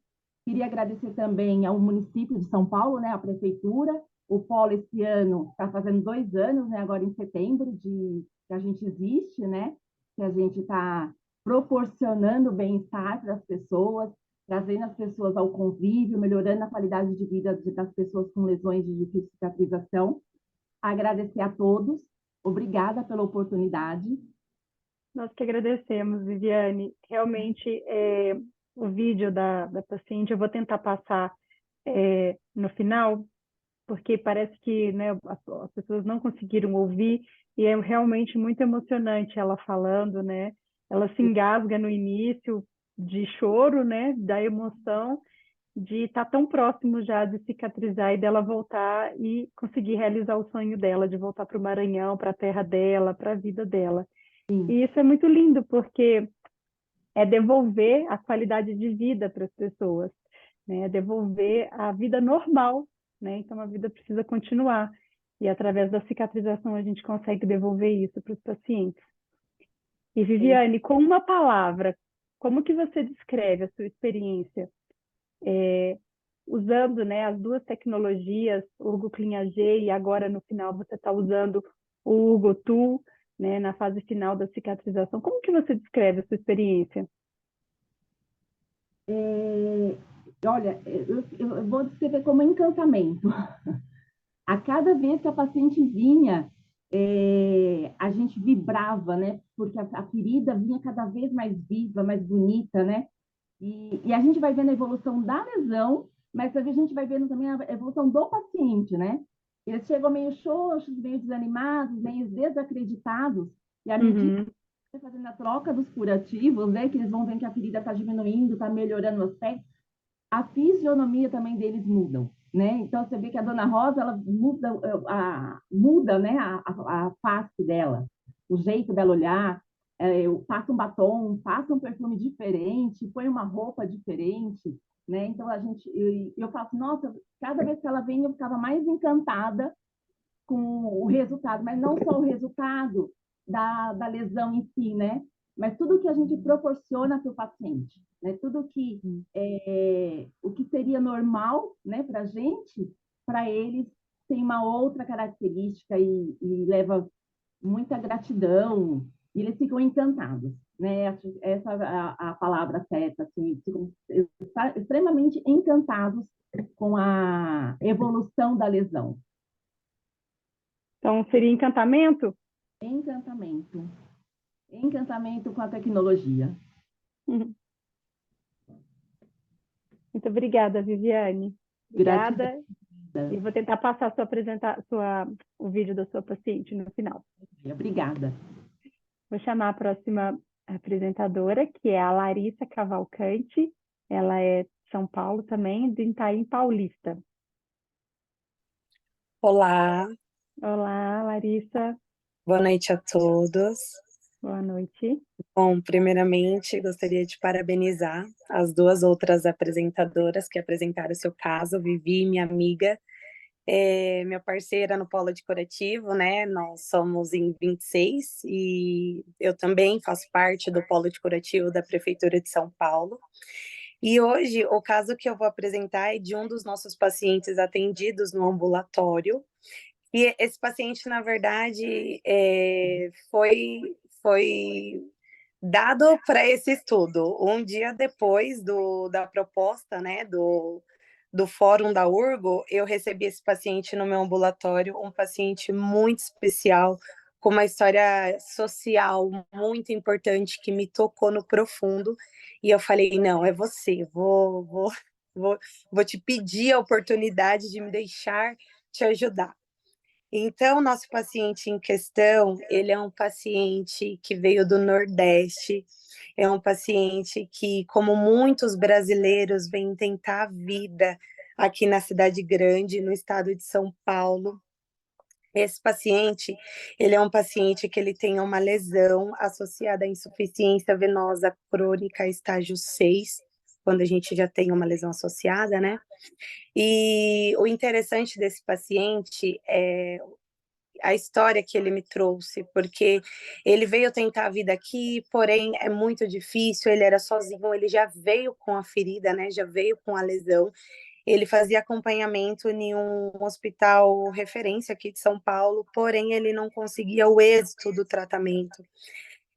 Queria agradecer também ao município de São Paulo, né, a prefeitura. O Polo esse ano está fazendo 2 anos, né, agora em setembro, que a gente existe, né, que a gente está proporcionando bem-estar para as pessoas, trazendo as pessoas ao convívio, melhorando a qualidade de vida das pessoas com lesões de difícil cicatrização. Agradecer a todos, obrigada pela oportunidade. Nós que agradecemos, Viviane. Realmente, o vídeo da paciente eu vou tentar passar no final, porque parece que, né, as pessoas não conseguiram ouvir, e é realmente muito emocionante ela falando, né? Ela se engasga no início de choro, né, da emoção de estar tão próximo já de cicatrizar e dela voltar e conseguir realizar o sonho dela, de voltar para o Maranhão, para a terra dela, para a vida dela. Sim. E isso é muito lindo, porque é devolver a qualidade de vida para as pessoas, né? É devolver a vida normal, né? Então a vida precisa continuar. E através da cicatrização a gente consegue devolver isso para os pacientes. E Viviane, com uma palavra, como que você descreve a sua experiência usando, né, as duas tecnologias, o Urgo CleanAG, e agora no final você está usando o Urgo Tool, né, na fase final da cicatrização? Como que você descreve a sua experiência? Olha, eu vou descrever como encantamento. A cada vez que a paciente vinha, a gente vibrava, né? Porque a ferida vinha cada vez mais viva, mais bonita, né? E a gente vai vendo a evolução da lesão, mas talvez a gente vai vendo também a evolução do paciente, né? Eles chegam meio xoxos, meio desanimados, meio desacreditados, e à medida que vai fazendo a troca dos curativos, né? Que eles vão vendo que a ferida está diminuindo, está melhorando o aspecto, a fisionomia também deles mudam, né? Então você vê que a Dona Rosa ela muda, né? A face dela, o jeito dela olhar, passa um batom, passa um perfume diferente, põe uma roupa diferente, né? Então eu faço, nossa, cada vez que ela vem eu ficava mais encantada com o resultado, mas não só o resultado da lesão em si, né? Mas tudo que a gente proporciona para o paciente, né? Tudo que o que seria normal, né, para a gente, para eles tem uma outra característica e leva muita gratidão e eles ficam encantados, né? Essa é a palavra certa, assim, ficam extremamente encantados com a evolução da lesão. Então, seria encantamento? Encantamento. Encantamento com a tecnologia. Muito obrigada, Viviane. Obrigada. Gratidão. E vou tentar passar o vídeo da sua paciente no final. Obrigada. Vou chamar a próxima apresentadora, que é a Larissa Cavalcante. Ela é de São Paulo também, do Itaim Paulista. Olá, Olá, Larissa. boa noite a todos. Boa noite. Bom, primeiramente, gostaria de parabenizar as duas outras apresentadoras que apresentaram o seu caso, Vivi, minha amiga, minha parceira no Polo de Curativo, né? Nós somos em 26 e eu também faço parte do Polo de Curativo da Prefeitura de São Paulo. E hoje, o caso que eu vou apresentar é de um dos nossos pacientes atendidos no ambulatório. E esse paciente, na verdade, foi dado para esse estudo. Um dia depois da proposta, né, do fórum da Urgo, eu recebi esse paciente no meu ambulatório, um paciente muito especial, com uma história social muito importante que me tocou no profundo. E eu falei, não, é você, vou te pedir a oportunidade de me deixar te ajudar. Então, nosso paciente em questão, ele é um paciente que veio do Nordeste, é um paciente que, como muitos brasileiros, vem tentar a vida aqui na cidade grande, no estado de São Paulo. Esse paciente, ele é um paciente que ele tem uma lesão associada à insuficiência venosa crônica estágio 6, quando a gente já tem uma lesão associada, né? E o interessante desse paciente é a história que ele me trouxe, porque ele veio tentar a vida aqui, porém é muito difícil, ele era sozinho, ele já veio com a ferida, né? Já veio com a lesão. Ele fazia acompanhamento em um hospital referência aqui de São Paulo, porém ele não conseguia o êxito do tratamento.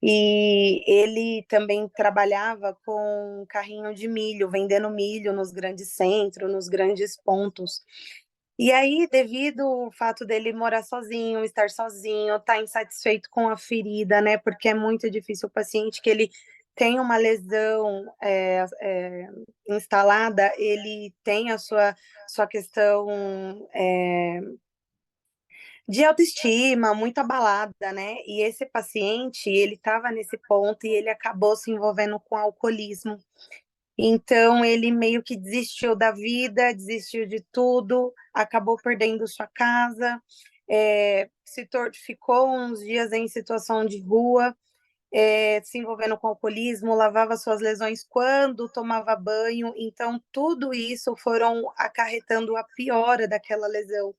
E ele também trabalhava com carrinho de milho, vendendo milho nos grandes centros, nos grandes pontos. E aí, devido ao fato dele morar sozinho, estar sozinho, estar insatisfeito com a ferida, né? Porque é muito difícil o paciente que ele tem uma lesão instalada, ele tem a sua questão de autoestima muito abalada, né? E esse paciente, ele estava nesse ponto e ele acabou se envolvendo com alcoolismo. Então, ele meio que desistiu da vida, desistiu de tudo, acabou perdendo sua casa, ficou uns dias em situação de rua, se envolvendo com alcoolismo, lavava suas lesões quando tomava banho. Então, tudo isso foram acarretando a piora daquela lesão,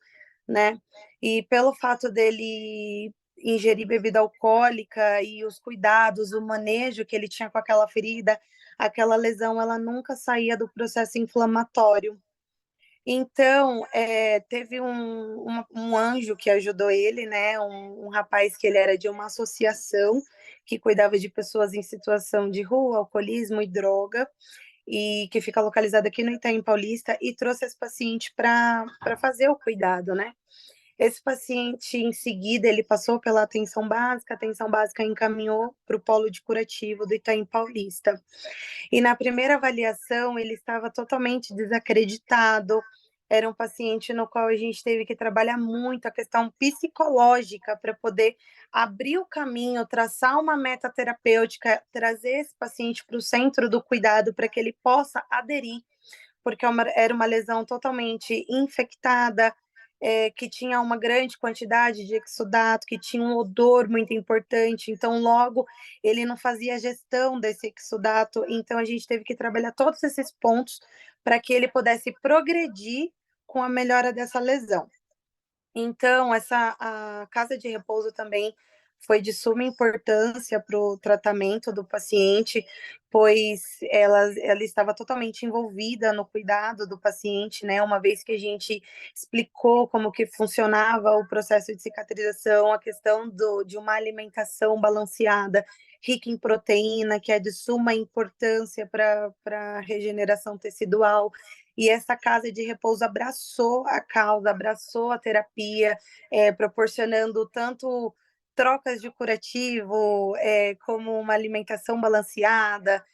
né? E pelo fato dele ingerir bebida alcoólica e os cuidados, o manejo que ele tinha com aquela ferida, aquela lesão, ela nunca saía do processo inflamatório. Então, teve um anjo que ajudou ele, né? Um rapaz que ele era de uma associação que cuidava de pessoas em situação de rua, alcoolismo e droga, e que fica localizado aqui no Itaim Paulista, e trouxe esse paciente para fazer o cuidado, né? Esse paciente, em seguida, ele passou pela a atenção básica encaminhou para o polo de curativo do Itaim Paulista. E na primeira avaliação, ele estava totalmente desacreditado, era um paciente no qual a gente teve que trabalhar muito a questão psicológica para poder abrir o caminho, traçar uma meta terapêutica, trazer esse paciente para o centro do cuidado para que ele possa aderir, porque era uma lesão totalmente infectada, que tinha uma grande quantidade de exudato, que tinha um odor muito importante, então logo ele não fazia gestão desse exudato, então a gente teve que trabalhar todos esses pontos para que ele pudesse progredir com a melhora dessa lesão. Então, a casa de repouso também foi de suma importância para o tratamento do paciente, pois ela estava totalmente envolvida no cuidado do paciente, né? Uma vez que a gente explicou como que funcionava o processo de cicatrização, a questão de uma alimentação balanceada, rica em proteína, que é de suma importância para a regeneração tecidual. E essa casa de repouso abraçou a causa, abraçou a terapia, proporcionando tanto trocas de curativo, como uma alimentação balanceada,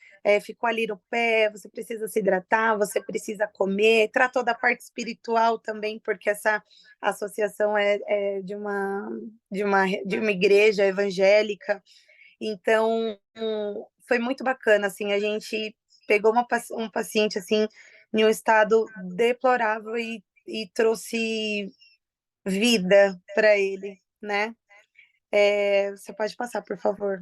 ficou ali no pé, você precisa se hidratar, você precisa comer, tratou da parte espiritual também, porque essa associação é de uma igreja evangélica, então foi muito bacana, assim, a gente pegou um paciente, assim, em um estado deplorável e trouxe vida para ele, né? Você pode passar, por favor.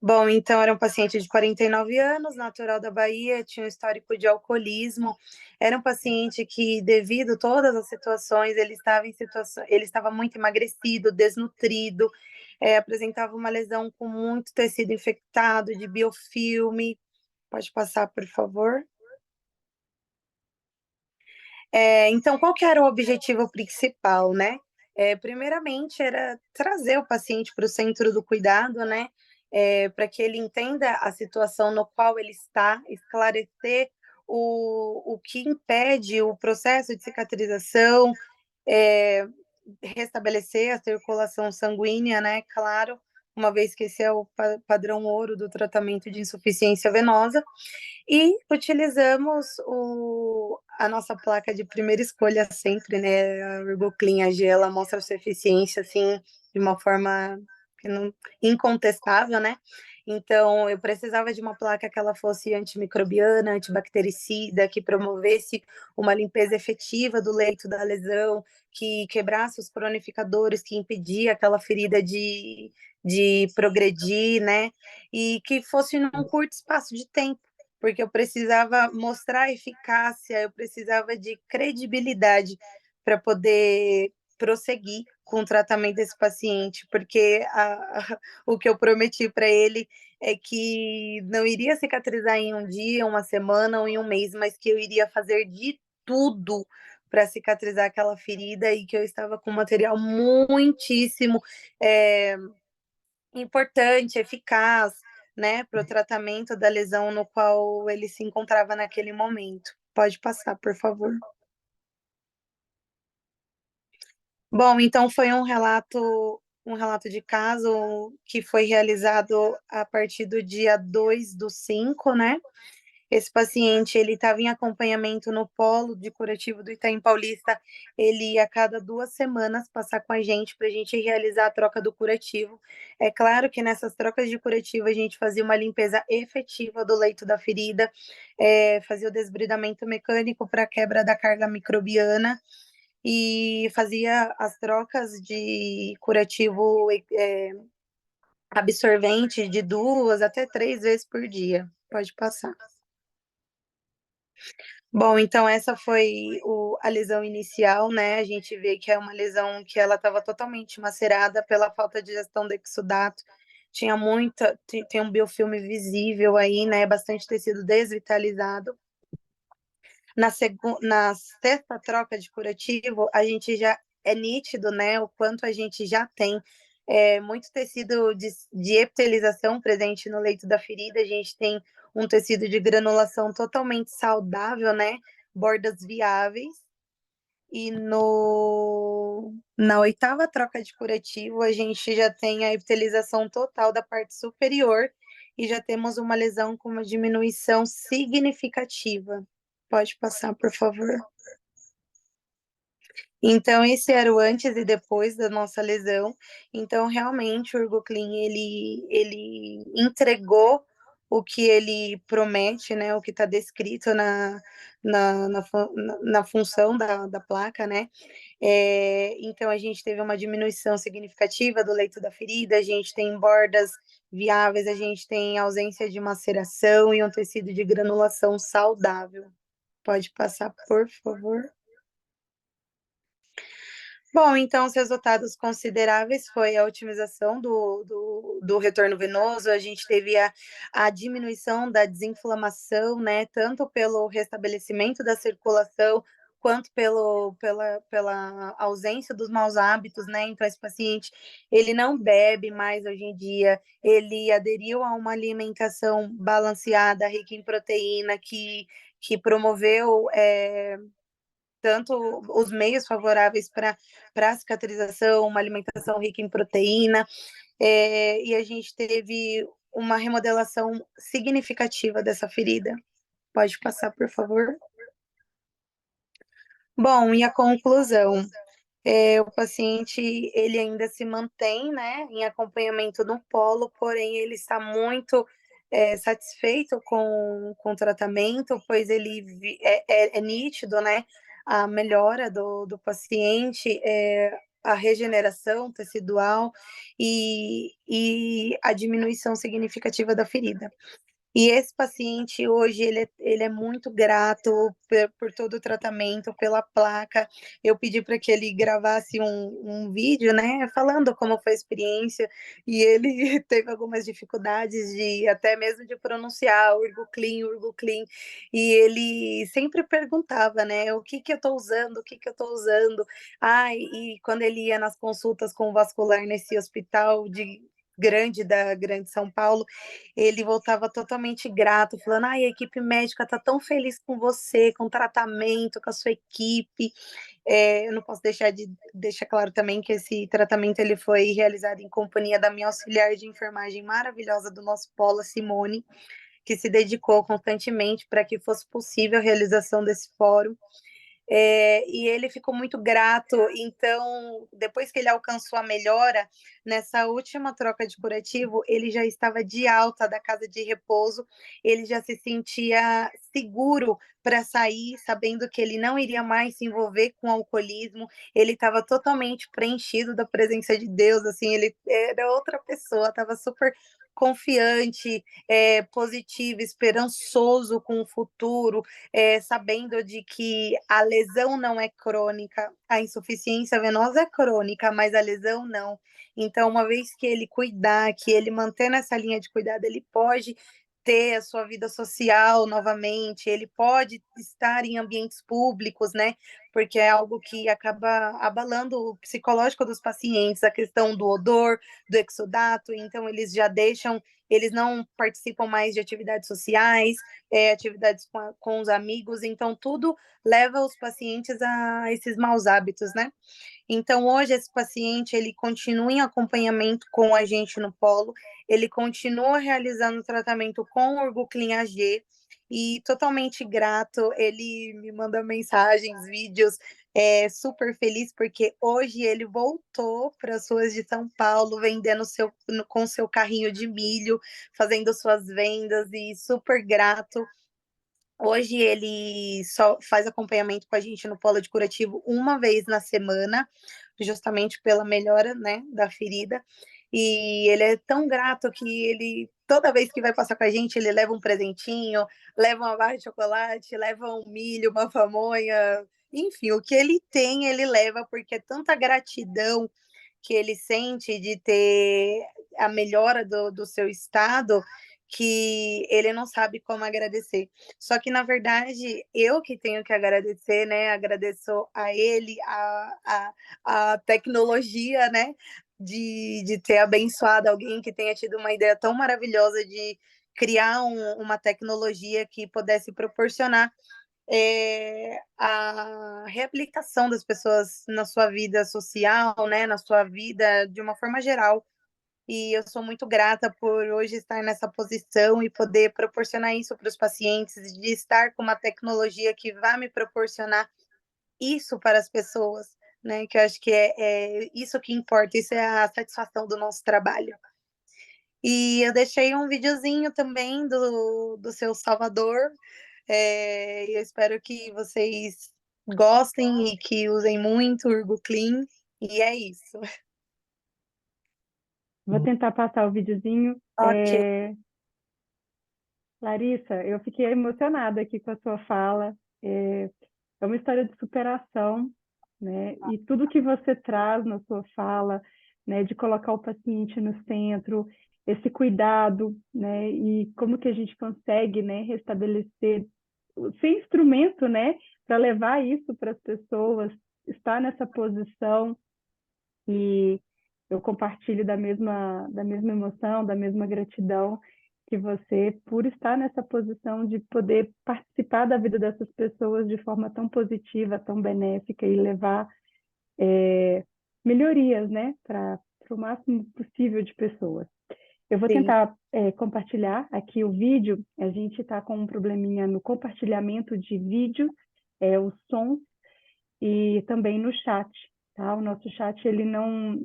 Bom, então era um paciente de 49 anos, natural da Bahia, tinha um histórico de alcoolismo. Era um paciente que, devido a todas as situações, ele estava muito emagrecido, desnutrido, apresentava uma lesão com muito tecido infectado, de biofilme. Pode passar, por favor. Então, qual que era o objetivo principal, né? Primeiramente, era trazer o paciente para o centro do cuidado, né? Para que ele entenda a situação no qual ele está, esclarecer o que impede o processo de cicatrização, restabelecer a circulação sanguínea, né? Claro, uma vez que esse é o padrão ouro do tratamento de insuficiência venosa. E utilizamos a nossa placa de primeira escolha sempre, né? A Ergoclean AG, ela mostra sua eficiência, assim, de uma forma incontestável, né? Então, eu precisava de uma placa que ela fosse antimicrobiana, antibactericida, que promovesse uma limpeza efetiva do leito da lesão, que quebrasse os cronificadores, que impedia aquela ferida de progredir, né? E que fosse num curto espaço de tempo, porque eu precisava mostrar eficácia, eu precisava de credibilidade para poder prosseguir com o tratamento desse paciente, porque o que eu prometi para ele é que não iria cicatrizar em um dia, uma semana ou em um mês, mas que eu iria fazer de tudo para cicatrizar aquela ferida e que eu estava com material muitíssimo importante, eficaz, né, para o tratamento da lesão no qual ele se encontrava naquele momento. Pode passar, por favor. Bom, então foi um relato de caso que foi realizado a partir do dia 2/5, né? Esse paciente, ele estava em acompanhamento no polo de curativo do Itaim Paulista, ele ia a cada 2 semanas passar com a gente para a gente realizar a troca do curativo. É claro que nessas trocas de curativo a gente fazia uma limpeza efetiva do leito da ferida, fazia o desbridamento mecânico para quebra da carga microbiana e fazia as trocas de curativo absorvente de 2 até 3 vezes por dia. Pode passar. Bom, então essa foi a lesão inicial, né? A gente vê que é uma lesão que ela estava totalmente macerada pela falta de gestão do exudato. Tinha tem um biofilme visível aí, né? Bastante tecido desvitalizado. Na sexta troca de curativo, a gente já é nítido, né? O quanto a gente já tem muito tecido de epitelização presente no leito da ferida. A gente tem um tecido de granulação totalmente saudável, né? Bordas viáveis. E na oitava troca de curativo, a gente já tem a epitelização total da parte superior e já temos uma lesão com uma diminuição significativa. Pode passar, por favor. Então, esse era o antes e depois da nossa lesão. Então, realmente, o Urgoclean, ele entregou o que ele promete, né? O que está descrito na função da placa, né? Então, a gente teve uma diminuição significativa do leito da ferida, a gente tem bordas viáveis, a gente tem ausência de maceração e um tecido de granulação saudável. Pode passar, por favor. Bom, então os resultados consideráveis foi a otimização do retorno venoso, a gente teve a diminuição da desinflamação, né, tanto pelo restabelecimento da circulação, quanto pela ausência dos maus hábitos, né, então esse paciente, ele não bebe mais hoje em dia, ele aderiu a uma alimentação balanceada, rica em proteína, que promoveu tanto os meios favoráveis para a cicatrização, uma alimentação rica em proteína, e a gente teve uma remodelação significativa dessa ferida. Pode passar, por favor. Bom, e a conclusão? O paciente, ele ainda se mantém, né, em acompanhamento no polo, porém ele está muito satisfeito com o tratamento, pois é nítido, né, a melhora do paciente, a regeneração tecidual e a diminuição significativa da ferida. E esse paciente hoje, ele é muito grato por todo o tratamento, pela placa. Eu pedi para que ele gravasse um vídeo, né, falando como foi a experiência, e ele teve algumas dificuldades até mesmo de pronunciar Urgoclean, e ele sempre perguntava, né, o que eu estou usando, o que eu estou usando. E quando ele ia nas consultas com o vascular nesse hospital da Grande São Paulo, ele voltava totalmente grato, falando: a equipe médica está tão feliz com você, com o tratamento, com a sua equipe. Eu não posso deixar claro também que esse tratamento ele foi realizado em companhia da minha auxiliar de enfermagem maravilhosa do nosso polo, Simone, que se dedicou constantemente para que fosse possível a realização desse fórum. E ele ficou muito grato. Então, depois que ele alcançou a melhora, nessa última troca de curativo, ele já estava de alta da casa de repouso, ele já se sentia seguro para sair, sabendo que ele não iria mais se envolver com alcoolismo. Ele estava totalmente preenchido da presença de Deus, assim, ele era outra pessoa, estava super confiante, positivo, esperançoso com o futuro, sabendo de que a lesão não é crônica, a insuficiência venosa é crônica, mas a lesão não. Então, uma vez que ele cuidar, que ele manter nessa linha de cuidado, ele pode ter a sua vida social novamente, ele pode estar em ambientes públicos, né? Porque é algo que acaba abalando o psicológico dos pacientes, a questão do odor, do exudato, então eles já deixam, eles não participam mais de atividades sociais, atividades com os amigos, então tudo leva os pacientes a esses maus hábitos, né? Então, hoje, esse paciente, ele continua em acompanhamento com a gente no polo, ele continua realizando o tratamento com o Orgoclin AG, e totalmente grato, ele me manda mensagens, vídeos, super feliz, porque hoje ele voltou para as ruas de São Paulo, vendendo com seu carrinho de milho, fazendo suas vendas, e super grato. Hoje ele só faz acompanhamento com a gente no polo de curativo uma vez na semana, justamente pela melhora, né, da ferida. E ele é tão grato que ele, toda vez que vai passar com a gente, ele leva um presentinho, leva uma barra de chocolate, leva um milho, uma pamonha, enfim, o que ele tem, ele leva, porque é tanta gratidão que ele sente de ter a melhora do seu estado, que ele não sabe como agradecer. Só que, na verdade, eu que tenho que agradecer, né? Agradeço a ele, a tecnologia, né? De ter abençoado alguém que tenha tido uma ideia tão maravilhosa de criar uma tecnologia que pudesse proporcionar a reabilitação das pessoas na sua vida social, né, na sua vida de uma forma geral. E eu sou muito grata por hoje estar nessa posição e poder proporcionar isso para os pacientes, de estar com uma tecnologia que vai me proporcionar isso para as pessoas, né? Que eu acho que é isso que importa, isso é a satisfação do nosso trabalho. E eu deixei um videozinho também do seu Salvador. Eu espero que vocês gostem e que usem muito o Urgo Clean. E é isso. Vou tentar passar o videozinho. Ok. Larissa, eu fiquei emocionada aqui com a sua fala. É uma história de superação, né? E tudo que você traz na sua fala, né, de colocar o paciente no centro, esse cuidado, né? E como que a gente consegue, né, restabelecer sem instrumento, né, para levar isso para as pessoas, estar nessa posição. E eu compartilho da mesma emoção, da mesma gratidão que você por estar nessa posição de poder participar da vida dessas pessoas de forma tão positiva, tão benéfica e levar melhorias, né, para o máximo possível de pessoas. Eu vou Sim. tentar compartilhar aqui o vídeo. A gente está com um probleminha no compartilhamento de vídeo, o som, e também no chat, tá? O nosso chat, ele não,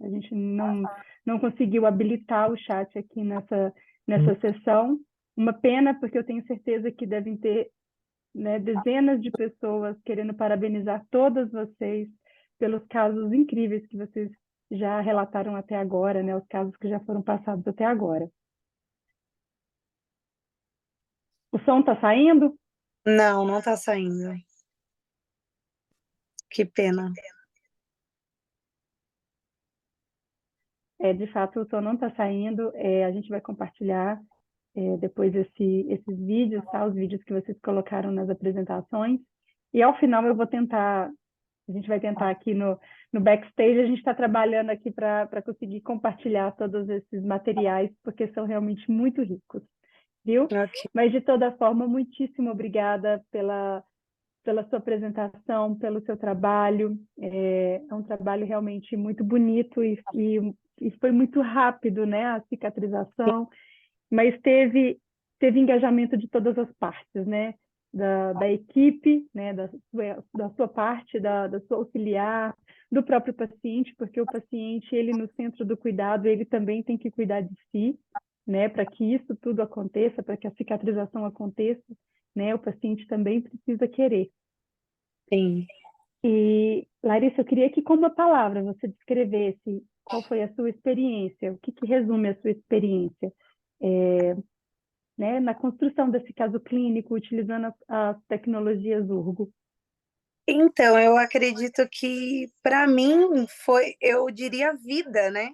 a gente não conseguiu habilitar o chat aqui nessa sessão. Uma pena, porque eu tenho certeza que devem ter, né, dezenas de pessoas querendo parabenizar todas vocês pelos casos incríveis que vocês já relataram até agora, né? Os casos que já foram passados até agora. O som está saindo? Não, não tá saindo. Que pena. De fato, o som não está saindo. A gente vai compartilhar depois esses vídeos, tá? Os vídeos que vocês colocaram nas apresentações. E ao final eu vou tentar, a gente vai tentar aqui no backstage, a gente está trabalhando aqui para conseguir compartilhar todos esses materiais, porque são realmente muito ricos, viu? Ok. Mas, de toda forma, muitíssimo obrigada pela sua apresentação, pelo seu trabalho. É um trabalho realmente muito bonito e foi muito rápido, né? A cicatrização, mas teve engajamento de todas as partes, né? Da equipe, né? Da sua parte, da sua auxiliar, do próprio paciente, porque o paciente, ele no centro do cuidado, ele também tem que cuidar de si, né? Para que isso tudo aconteça, para que a cicatrização aconteça. né? O paciente também precisa querer. Sim. E, Larissa, eu queria que, com uma palavra, você descrevesse qual foi a sua experiência, o que resume a sua experiência, né, na construção desse caso clínico, utilizando as tecnologias Urgo. Então, eu acredito que, para mim, foi, eu diria, vida, né?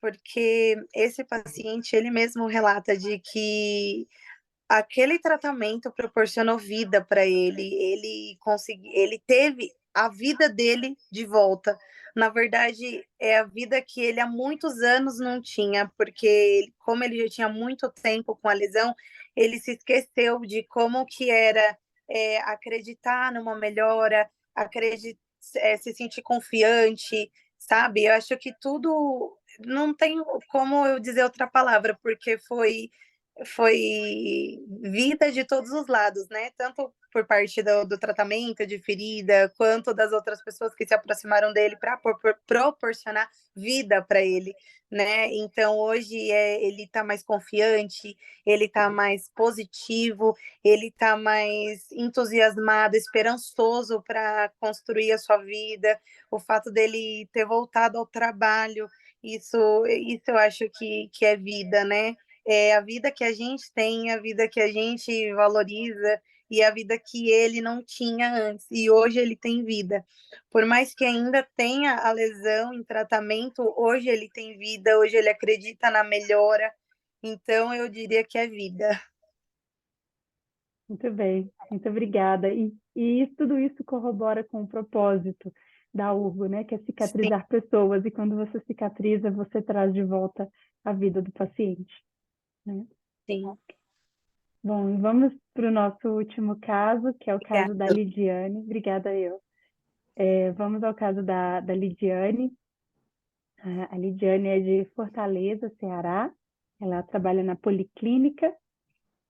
Porque esse paciente, ele mesmo relata de que aquele tratamento proporcionou vida para ele teve a vida dele de volta. Na verdade, é a vida que ele há muitos anos não tinha, porque como ele já tinha muito tempo com a lesão, ele se esqueceu de como que era acreditar numa melhora, se sentir confiante, sabe? Eu acho que tudo não tem como eu dizer outra palavra, porque foi vida de todos os lados, né? Tanto por parte do tratamento de ferida, quanto das outras pessoas que se aproximaram dele para proporcionar vida para ele, né? Então hoje ele está mais confiante, ele está mais positivo, ele está mais entusiasmado, esperançoso para construir a sua vida. O fato dele ter voltado ao trabalho, isso eu acho que é vida, né? É a vida que a gente tem, a vida que a gente valoriza e a vida que ele não tinha antes. E hoje ele tem vida. Por mais que ainda tenha a lesão em tratamento, hoje ele tem vida, hoje ele acredita na melhora. Então, eu diria que é vida. Muito bem, muito obrigada. E tudo isso corrobora com o propósito da Urgo, né? Que é Sim, cicatrizar pessoas. E quando você cicatriza, você traz de volta a vida do paciente, né? sim. Bom, vamos para o nosso último caso, que é o caso da Obrigada. Lidiane. Obrigada, eu. Vamos ao caso da Lidiane. A Lidiane é de Fortaleza, Ceará. Ela trabalha na Policlínica.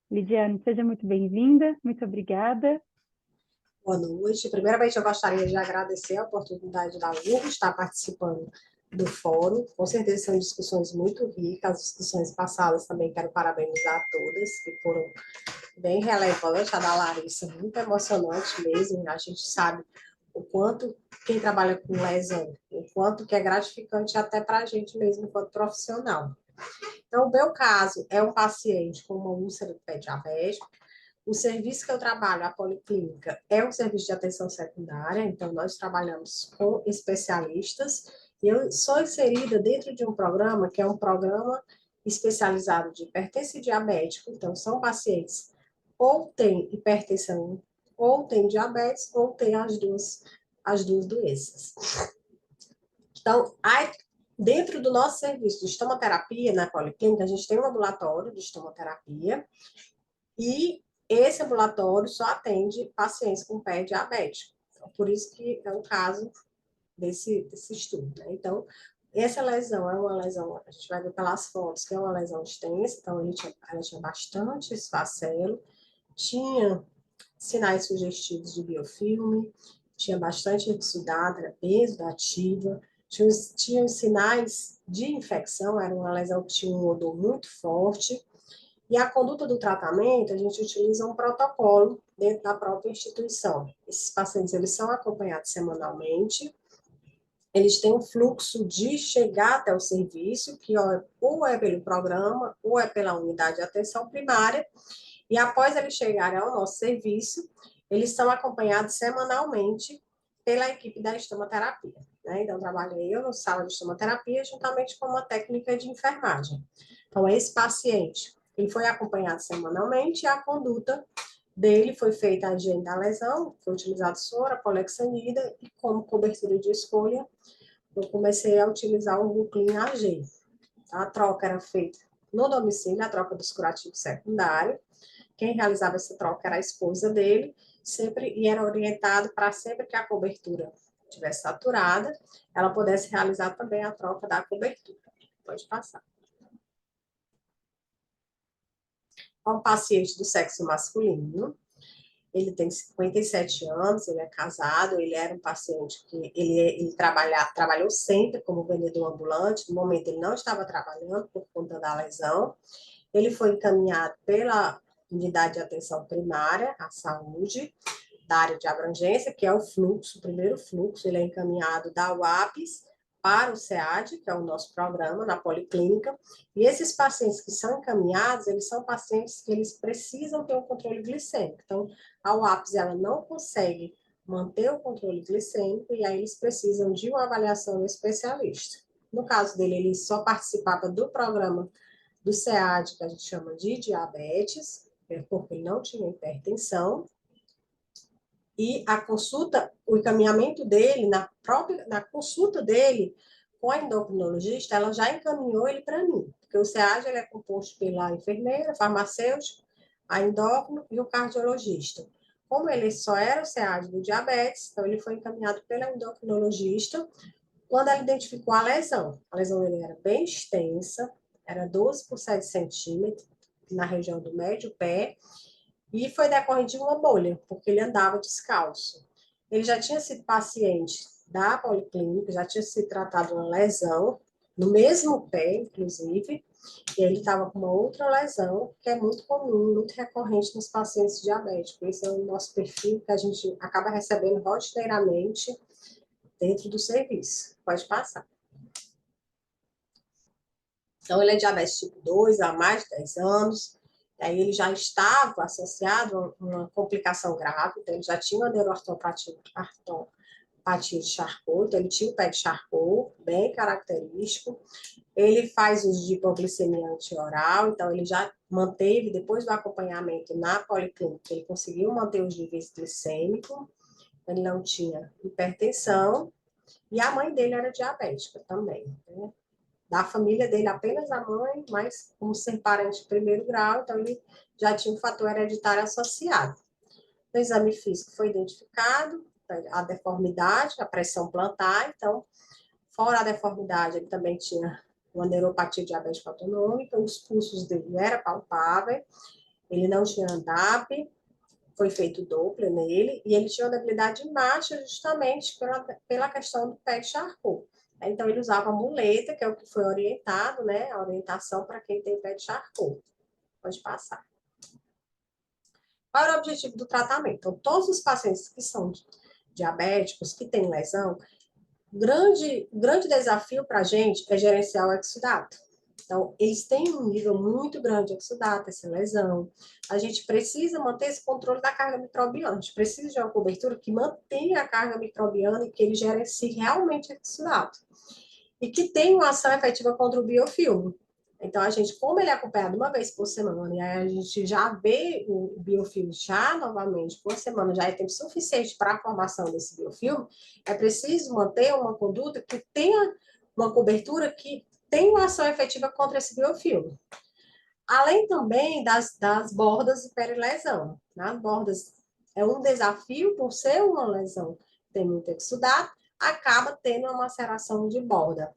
Lidiane, seja muito bem-vinda. Muito obrigada. Boa noite. Primeiramente, eu gostaria de agradecer a oportunidade da URGS estar participando do fórum. Com certeza são discussões muito ricas, as discussões passadas também quero parabenizar a todas, que foram bem relevantes. A da Larissa, muito emocionante mesmo. A gente sabe o quanto quem trabalha com lesão, o quanto que é gratificante até para a gente mesmo, enquanto profissional. Então, o meu caso é um paciente com uma úlcera do pé diabético. O serviço que eu trabalho, a policlínica, é um serviço de atenção secundária, então nós trabalhamos com especialistas, e eu sou inserida dentro de um programa que é um programa especializado de hipertensão e diabético, então são pacientes ou têm hipertensão, ou têm diabetes, ou têm as duas doenças. Então, dentro do nosso serviço de estomoterapia na policlínica, a gente tem um ambulatório de estomoterapia, e esse ambulatório só atende pacientes com pé diabético. Então, por isso que é o caso desse estudo, né? Então, essa lesão é uma lesão, a gente vai ver pelas fotos, que é uma lesão extensa, então ela tinha bastante esfacelo, tinha sinais sugestivos de biofilme, tinha bastante exudado, era benzodiazepiona, tinha os sinais de infecção, era uma lesão que tinha um odor muito forte. E a conduta do tratamento, a gente utiliza um protocolo dentro da própria instituição. Esses pacientes, eles são acompanhados semanalmente, eles têm um fluxo de chegar até o serviço, que ou é pelo programa, ou é pela unidade de atenção primária, e após eles chegarem ao nosso serviço, eles são acompanhados semanalmente pela equipe da estomoterapia, né? Então, trabalhei eu na sala de estomoterapia juntamente com uma técnica de enfermagem. Então, esse paciente, ele foi acompanhado semanalmente e a conduta dele foi feita a higiene da lesão, foi utilizado soro, polexanida e como cobertura de escolha, eu comecei a utilizar o Ruclin AG. A troca era feita no domicílio, a troca dos curativos secundários. Quem realizava essa troca era a esposa dele, sempre, e era orientado para sempre que a cobertura estivesse saturada, ela pudesse realizar também a troca da cobertura. Pode passar. É um paciente do sexo masculino, ele tem 57 anos, ele é casado, ele era um paciente que ele trabalhou sempre como vendedor ambulante, no momento ele não estava trabalhando por conta da lesão, ele foi encaminhado unidade de atenção primária à saúde, da área de abrangência, que é o fluxo, o primeiro fluxo, ele é encaminhado da UAPS para o SEAD, que é o nosso programa na policlínica, e esses pacientes que são encaminhados, eles são pacientes que eles precisam ter um controle glicêmico. Então, a UAPS, ela não consegue manter o controle glicêmico, e aí eles precisam de uma avaliação do especialista. No caso dele, ele só participava do programa do SEAD, que a gente chama de diabetes, porque ele não tinha hipertensão, e a consulta, o encaminhamento dele, na consulta dele com a endocrinologista, ela já encaminhou ele para mim, porque o SEAD ele é composto pela enfermeira, farmacêutico, a endócrino e o cardiologista. Como ele só era o SEAD do diabetes, então ele foi encaminhado pela endocrinologista quando ela identificou a lesão. A lesão dele era bem extensa, era 12 por 7 centímetros, na região do médio pé, e foi decorrente de uma bolha, porque ele andava descalço. Ele já tinha sido paciente da policlínica, já tinha sido tratado uma lesão, no mesmo pé, inclusive, e ele estava com uma outra lesão, que é muito comum, muito recorrente nos pacientes diabéticos. Esse é o nosso perfil que a gente acaba recebendo rotineiramente dentro do serviço. Pode passar. Então, ele é diabetes tipo 2 há mais de 10 anos, aí ele já estava associado a uma complicação grave, então ele já tinha uma neuroartropatia de Charcot, então ele tinha o pé de Charcot, bem característico. Ele faz uso de hipoglicemia antioral, então ele já manteve, depois do acompanhamento na policlínica, ele conseguiu manter os níveis glicêmicos, ele não tinha hipertensão, e a mãe dele era diabética também, né? Da família dele, apenas a mãe, mas como ser parente de primeiro grau, então ele já tinha um fator hereditário associado. No exame físico foi identificado a deformidade, a pressão plantar, então, fora a deformidade, ele também tinha uma neuropatia diabética autonômica, os pulsos dele eram palpáveis, ele não tinha ANDAP, foi feito Doppler nele, e ele tinha uma debilidade máxima justamente pela questão do pé de Charcot. Então, ele usava a muleta, que é o que foi orientado, né? A orientação para quem tem pé de Charcot. Pode passar. Qual era o objetivo do tratamento? Então, todos os pacientes que são diabéticos, que têm lesão, grande desafio para a gente é gerenciar o exudato. Então, eles têm um nível muito grande de exudato, essa lesão. A gente precisa manter esse controle da carga microbiana. A gente precisa de uma cobertura que mantenha a carga microbiana e que ele gerencie realmente o exudato. E que tenha uma ação efetiva contra o biofilme. Então, a gente, como ele é acompanhado uma vez por semana, e aí a gente já vê o biofilme já novamente por semana, já é tempo suficiente para a formação desse biofilme, é preciso manter uma conduta que tenha uma cobertura que tenha uma ação efetiva contra esse biofilme. Além também das bordas de perilesão. As bordas é um desafio, por ser uma lesão que tem muito exudato, acaba tendo uma maceração de borda.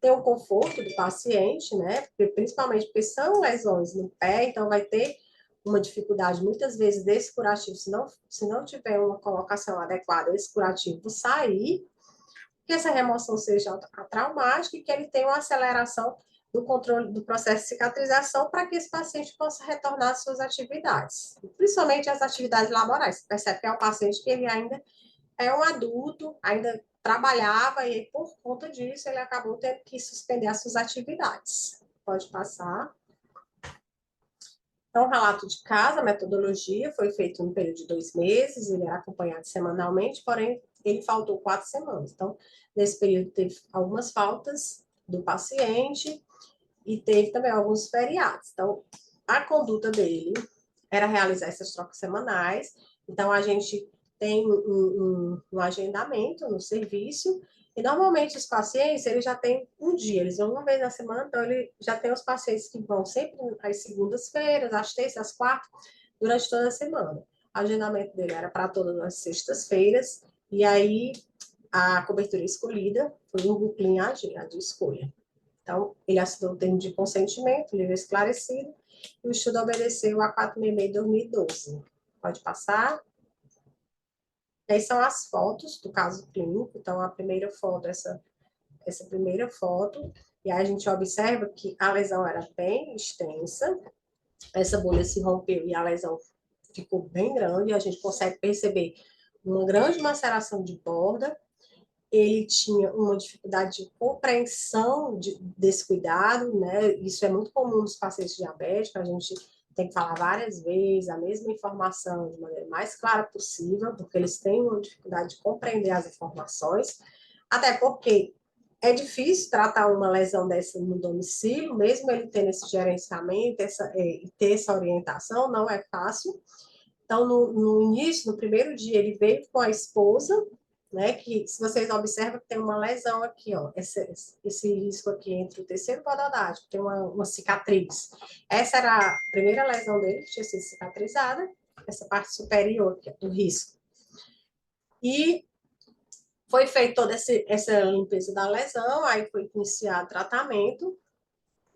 Tem o conforto do paciente, né? Principalmente porque são lesões no pé, então vai ter uma dificuldade, muitas vezes, desse curativo, se não tiver uma colocação adequada, esse curativo sair, que essa remoção seja traumática e que ele tenha uma aceleração do controle do processo de cicatrização para que esse paciente possa retornar às suas atividades, principalmente as atividades laborais. Você percebe que é um paciente que ele ainda é um adulto, ainda trabalhava e por conta disso ele acabou tendo que suspender as suas atividades. Pode passar. Então, o relato de caso, a metodologia foi feito no período de 2 meses, ele era acompanhado semanalmente, porém ele faltou 4 semanas. Então, nesse período teve algumas faltas do paciente e teve também alguns feriados. Então, a conduta dele era realizar essas trocas semanais. Então, a gente tem um agendamento no serviço, e normalmente os pacientes, eles já têm um dia, eles vão uma vez na semana, então ele já tem os pacientes que vão sempre às segundas-feiras, às terças, às quartas, durante toda a semana. O agendamento dele era para todas as sextas-feiras, e aí a cobertura escolhida foi um Buclin AG, a de escolha. Então, ele assinou o termo de consentimento, livre esclarecido, e o estudo obedeceu a 466 de 2012. Pode passar. Aí são as fotos do caso clínico. Então, a primeira foto, essa primeira foto, e aí a gente observa que a lesão era bem extensa, essa bolha se rompeu e a lesão ficou bem grande, a gente consegue perceber uma grande maceração de borda. Ele tinha uma dificuldade de compreensão desse cuidado, né? Isso é muito comum nos pacientes diabéticos, a gente tem que falar várias vezes a mesma informação de maneira mais clara possível, porque eles têm uma dificuldade de compreender as informações, até porque é difícil tratar uma lesão dessa no domicílio, mesmo ele tendo esse gerenciamento e ter essa orientação, não é fácil. Então, no início, no primeiro dia, ele veio com a esposa, né, que se vocês observam que tem uma lesão aqui, ó, esse risco aqui entre o terceiro pododático, tem uma cicatriz. Essa era a primeira lesão dele, que tinha sido cicatrizada, essa parte superior aqui, do risco. E foi feita toda essa limpeza da lesão, aí foi iniciado o tratamento,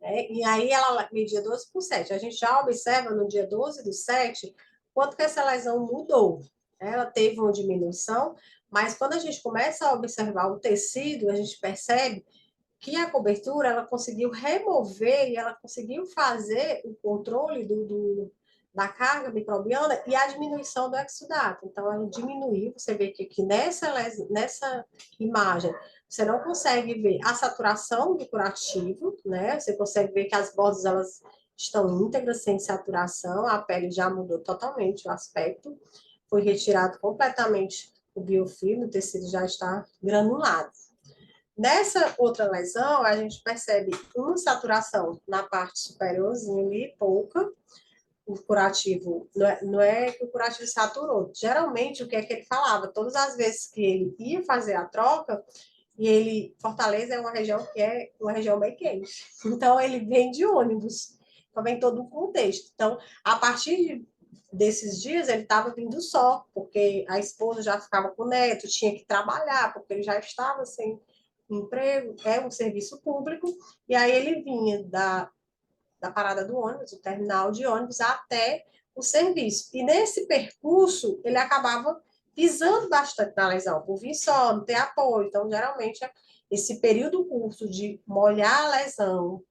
né, e aí ela media 12/7. A gente já observa no dia 12/7 quanto que essa lesão mudou. Ela teve uma diminuição, mas quando a gente começa a observar o tecido, a gente percebe que a cobertura ela conseguiu remover e ela conseguiu fazer o controle da carga microbiana e a diminuição do exudato. Então, ela diminuiu. Você vê que aqui nessa imagem você não consegue ver a saturação do curativo, né? Você consegue ver que as bordas elas estão íntegras, sem saturação, a pele já mudou totalmente o aspecto, foi retirado completamente o biofilme, o tecido já está granulado. Nessa outra lesão, a gente percebe uma saturação na parte superiorzinha ali, pouca. O curativo, não é que o curativo saturou. Geralmente, o que é que ele falava? Todas as vezes que ele ia fazer a troca, Fortaleza é uma região que é uma região bem quente. Então, ele vem de ônibus. Então, vem todo um contexto. Então, a partir desses dias, ele estava vindo só, porque a esposa já ficava com o neto, tinha que trabalhar, porque ele já estava sem emprego, é um serviço público, e aí ele vinha da parada do ônibus, do terminal de ônibus, até o serviço. E nesse percurso, ele acabava pisando bastante na lesão, por vir só, não ter apoio. Então, geralmente, esse período curto de molhar a lesão,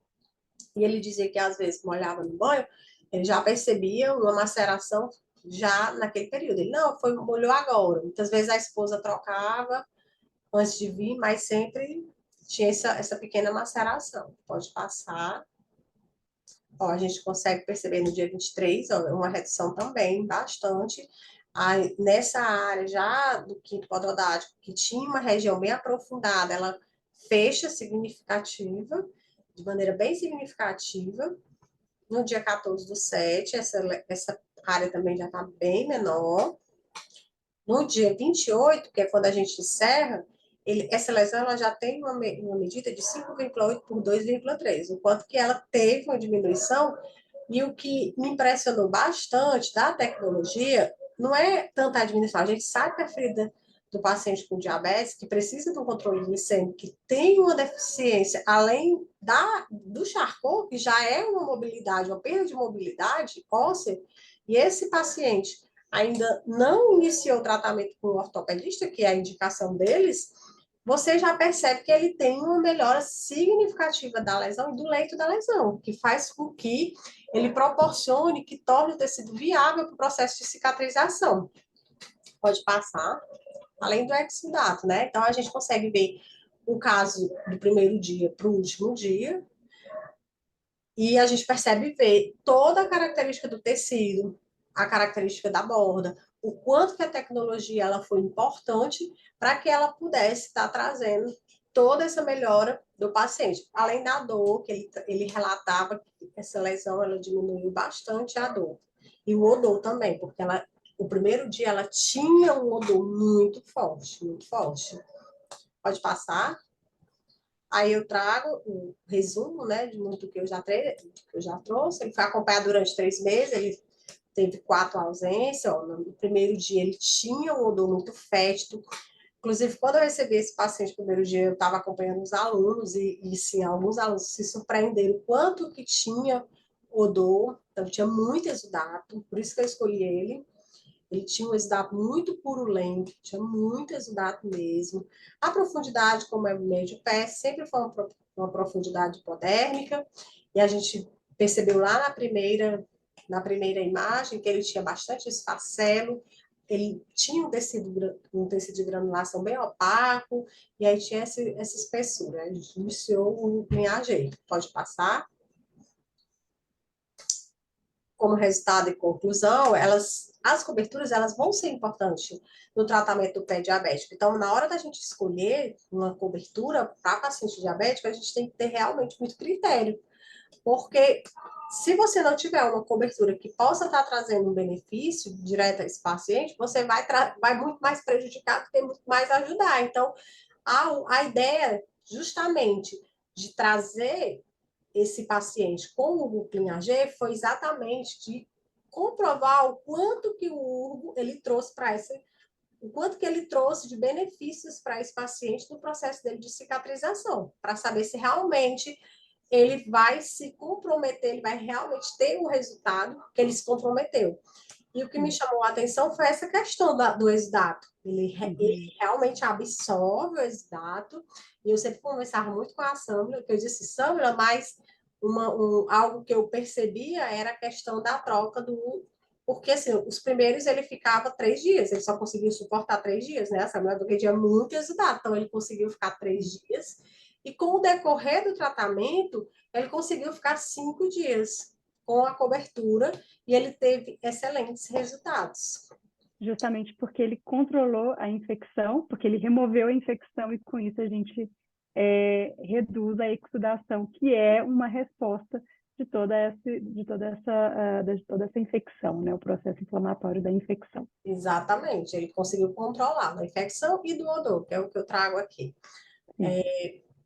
e ele dizia que às vezes molhava no banho, ele já percebia uma maceração já naquele período. Ele, não, molhou agora. Muitas vezes a esposa trocava antes de vir, mas sempre tinha essa pequena maceração. Pode passar. Ó, a gente consegue perceber no dia 23, ó, uma redução também, bastante. Aí, nessa área já do quinto pododático, que tinha uma região bem aprofundada, ela fecha significativa, de maneira bem significativa. No dia 14/7, essa área também já está bem menor. No dia 28, que é quando a gente encerra, essa lesão ela já tem uma medida de 5,8 por 2,3, o quanto que ela teve uma diminuição. E o que me impressionou bastante da tecnologia não é tanta a diminuição. A gente sabe que a ferida do paciente com diabetes, que precisa de um controle glicêmico, que tem uma deficiência, além do Charcot, que já é uma mobilidade, uma perda de mobilidade óssea, e esse paciente ainda não iniciou o tratamento com o ortopedista, que é a indicação deles, você já percebe que ele tem uma melhora significativa da lesão e do leito da lesão, que faz com que ele proporcione, que torne o tecido viável para o processo de cicatrização. Pode passar, além do exudato, né? Então, a gente consegue ver o caso do primeiro dia para o último dia, e a gente percebe ver toda a característica do tecido, a característica da borda, o quanto que a tecnologia ela foi importante para que ela pudesse estar trazendo toda essa melhora do paciente. Além da dor, que ele relatava que essa lesão ela diminuiu bastante a dor. E o odor também, porque o primeiro dia ela tinha um odor muito forte, muito forte. Pode passar. Aí eu trago o resumo, né, de muito que eu já trouxe. Ele foi acompanhado durante 3 meses, ele teve 4 ausências. Ó, no primeiro dia ele tinha um odor muito fétido. Inclusive, quando eu recebi esse paciente no primeiro dia, eu estava acompanhando os alunos e sim, alguns alunos se surpreenderam o quanto que tinha odor. Então, tinha muito exudato, por isso que eu escolhi ele. Ele tinha um exudato muito purulento, tinha muito exudato mesmo. A profundidade, como é médio pé, sempre foi uma profundidade hipodérmica. E a gente percebeu lá na primeira na primeira imagem, que ele tinha bastante esfacelo, ele tinha um tecido de granulação bem opaco, e aí tinha essa espessura. A gente iniciou o Clean-AG. Pode passar. Como resultado e conclusão, as coberturas elas vão ser importantes no tratamento do pé diabético. Então, na hora da gente escolher uma cobertura para paciente diabético, a gente tem que ter realmente muito critério. Porque se você não tiver uma cobertura que possa estar trazendo um benefício direto a esse paciente, você vai muito mais prejudicar do que muito mais ajudar. Então, a ideia justamente de trazer esse paciente com o urgo Clean-AG foi exatamente de comprovar o quanto que o urgo ele trouxe para o quanto que ele trouxe de benefícios para esse paciente no processo dele de cicatrização, para saber se realmente ele vai se comprometer, ele vai realmente ter o resultado que ele se comprometeu. E o que me chamou a atenção foi essa questão do exudato. Ele realmente absorve o exudato. E eu sempre conversava muito com a Sâmila, que eu disse, Sâmila, mas algo que eu percebia era a questão da troca do... Porque, assim, os primeiros ele ficava 3 dias, ele só conseguiu suportar 3 dias, né? A Sâmila, porque tinha muito exudato, então ele conseguiu ficar 3 dias. E com o decorrer do tratamento, ele conseguiu ficar 5 dias com a cobertura e ele teve excelentes resultados. Justamente porque ele controlou a infecção, porque ele removeu a infecção e com isso a gente reduz a exudação, que é uma resposta de toda essa infecção, né? O processo inflamatório da infecção. Exatamente, ele conseguiu controlar a infecção e do odor, que é o que eu trago aqui.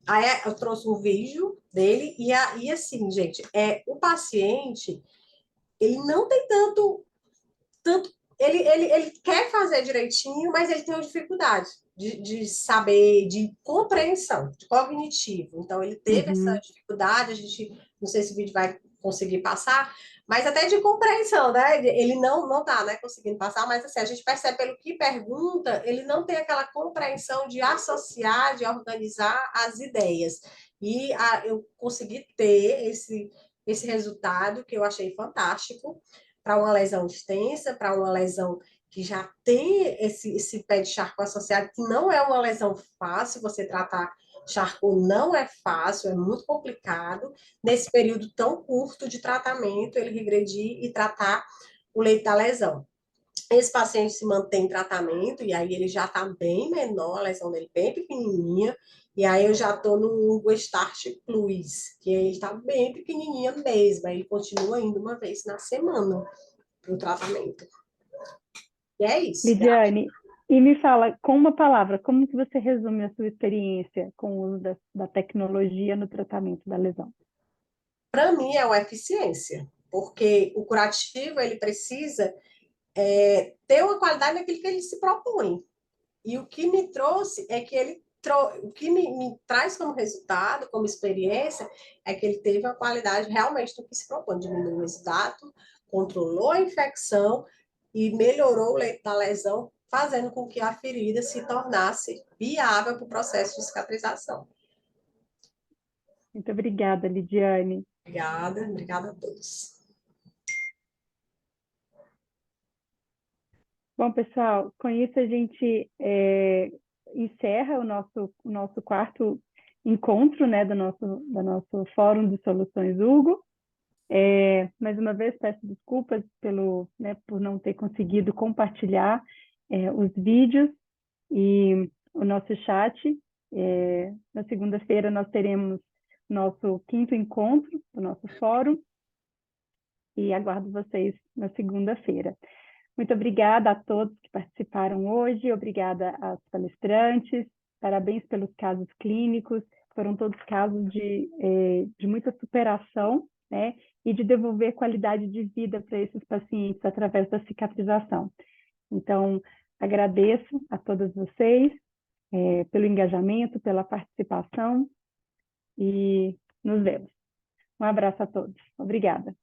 Aí eu trouxe um vídeo dele e assim, gente, o paciente, ele não tem tanto ele quer fazer direitinho, mas ele tem uma dificuldade de saber, de compreensão, de cognitivo. Então, ele teve essa dificuldade, a gente, não sei se o vídeo vai conseguir passar, mas até de compreensão, né? Ele não tá, né, conseguindo passar, mas assim, a gente percebe pelo que pergunta, ele não tem aquela compreensão de associar, de organizar as ideias. E eu consegui ter esse resultado que eu achei fantástico para uma lesão extensa, para uma lesão que já tem esse pé de Charcot associado, que não é uma lesão fácil, você tratar Charcot não é fácil, é muito complicado, nesse período tão curto de tratamento, ele regredir e tratar o leito da lesão. Esse paciente se mantém em tratamento, e aí ele já está bem menor, a lesão dele bem pequenininha, e aí eu já estou no Start Plus, que ele está bem pequenininha mesmo, aí ele continua indo uma vez na semana para o tratamento. E é isso. Lidiane, e me fala, com uma palavra, como que você resume a sua experiência com o uso da tecnologia no tratamento da lesão? Para mim é uma eficiência, porque o curativo ele precisa ter uma qualidade naquilo que ele se propõe. E o que me trouxe é que o que me traz como resultado, como experiência, é que ele teve uma qualidade realmente do que se propõe, diminuiu o exudato, controlou a infecção e melhorou o leito da lesão, fazendo com que a ferida se tornasse viável para o processo de cicatrização. Muito obrigada, Lidiane. Obrigada a todos. Bom, pessoal, com isso a gente encerra o nosso quarto encontro, né, do nosso Fórum de Soluções Urgo. Mais uma vez, peço desculpas por não ter conseguido compartilhar os vídeos e o nosso chat. Na segunda-feira nós teremos nosso 5º encontro do nosso fórum e aguardo vocês na segunda-feira. Muito obrigada a todos que participaram hoje, obrigada às palestrantes, parabéns pelos casos clínicos, foram todos casos de muita superação, né, e de devolver qualidade de vida para esses pacientes através da cicatrização. Então, agradeço a todos vocês pelo engajamento, pela participação e nos vemos. Um abraço a todos. Obrigada.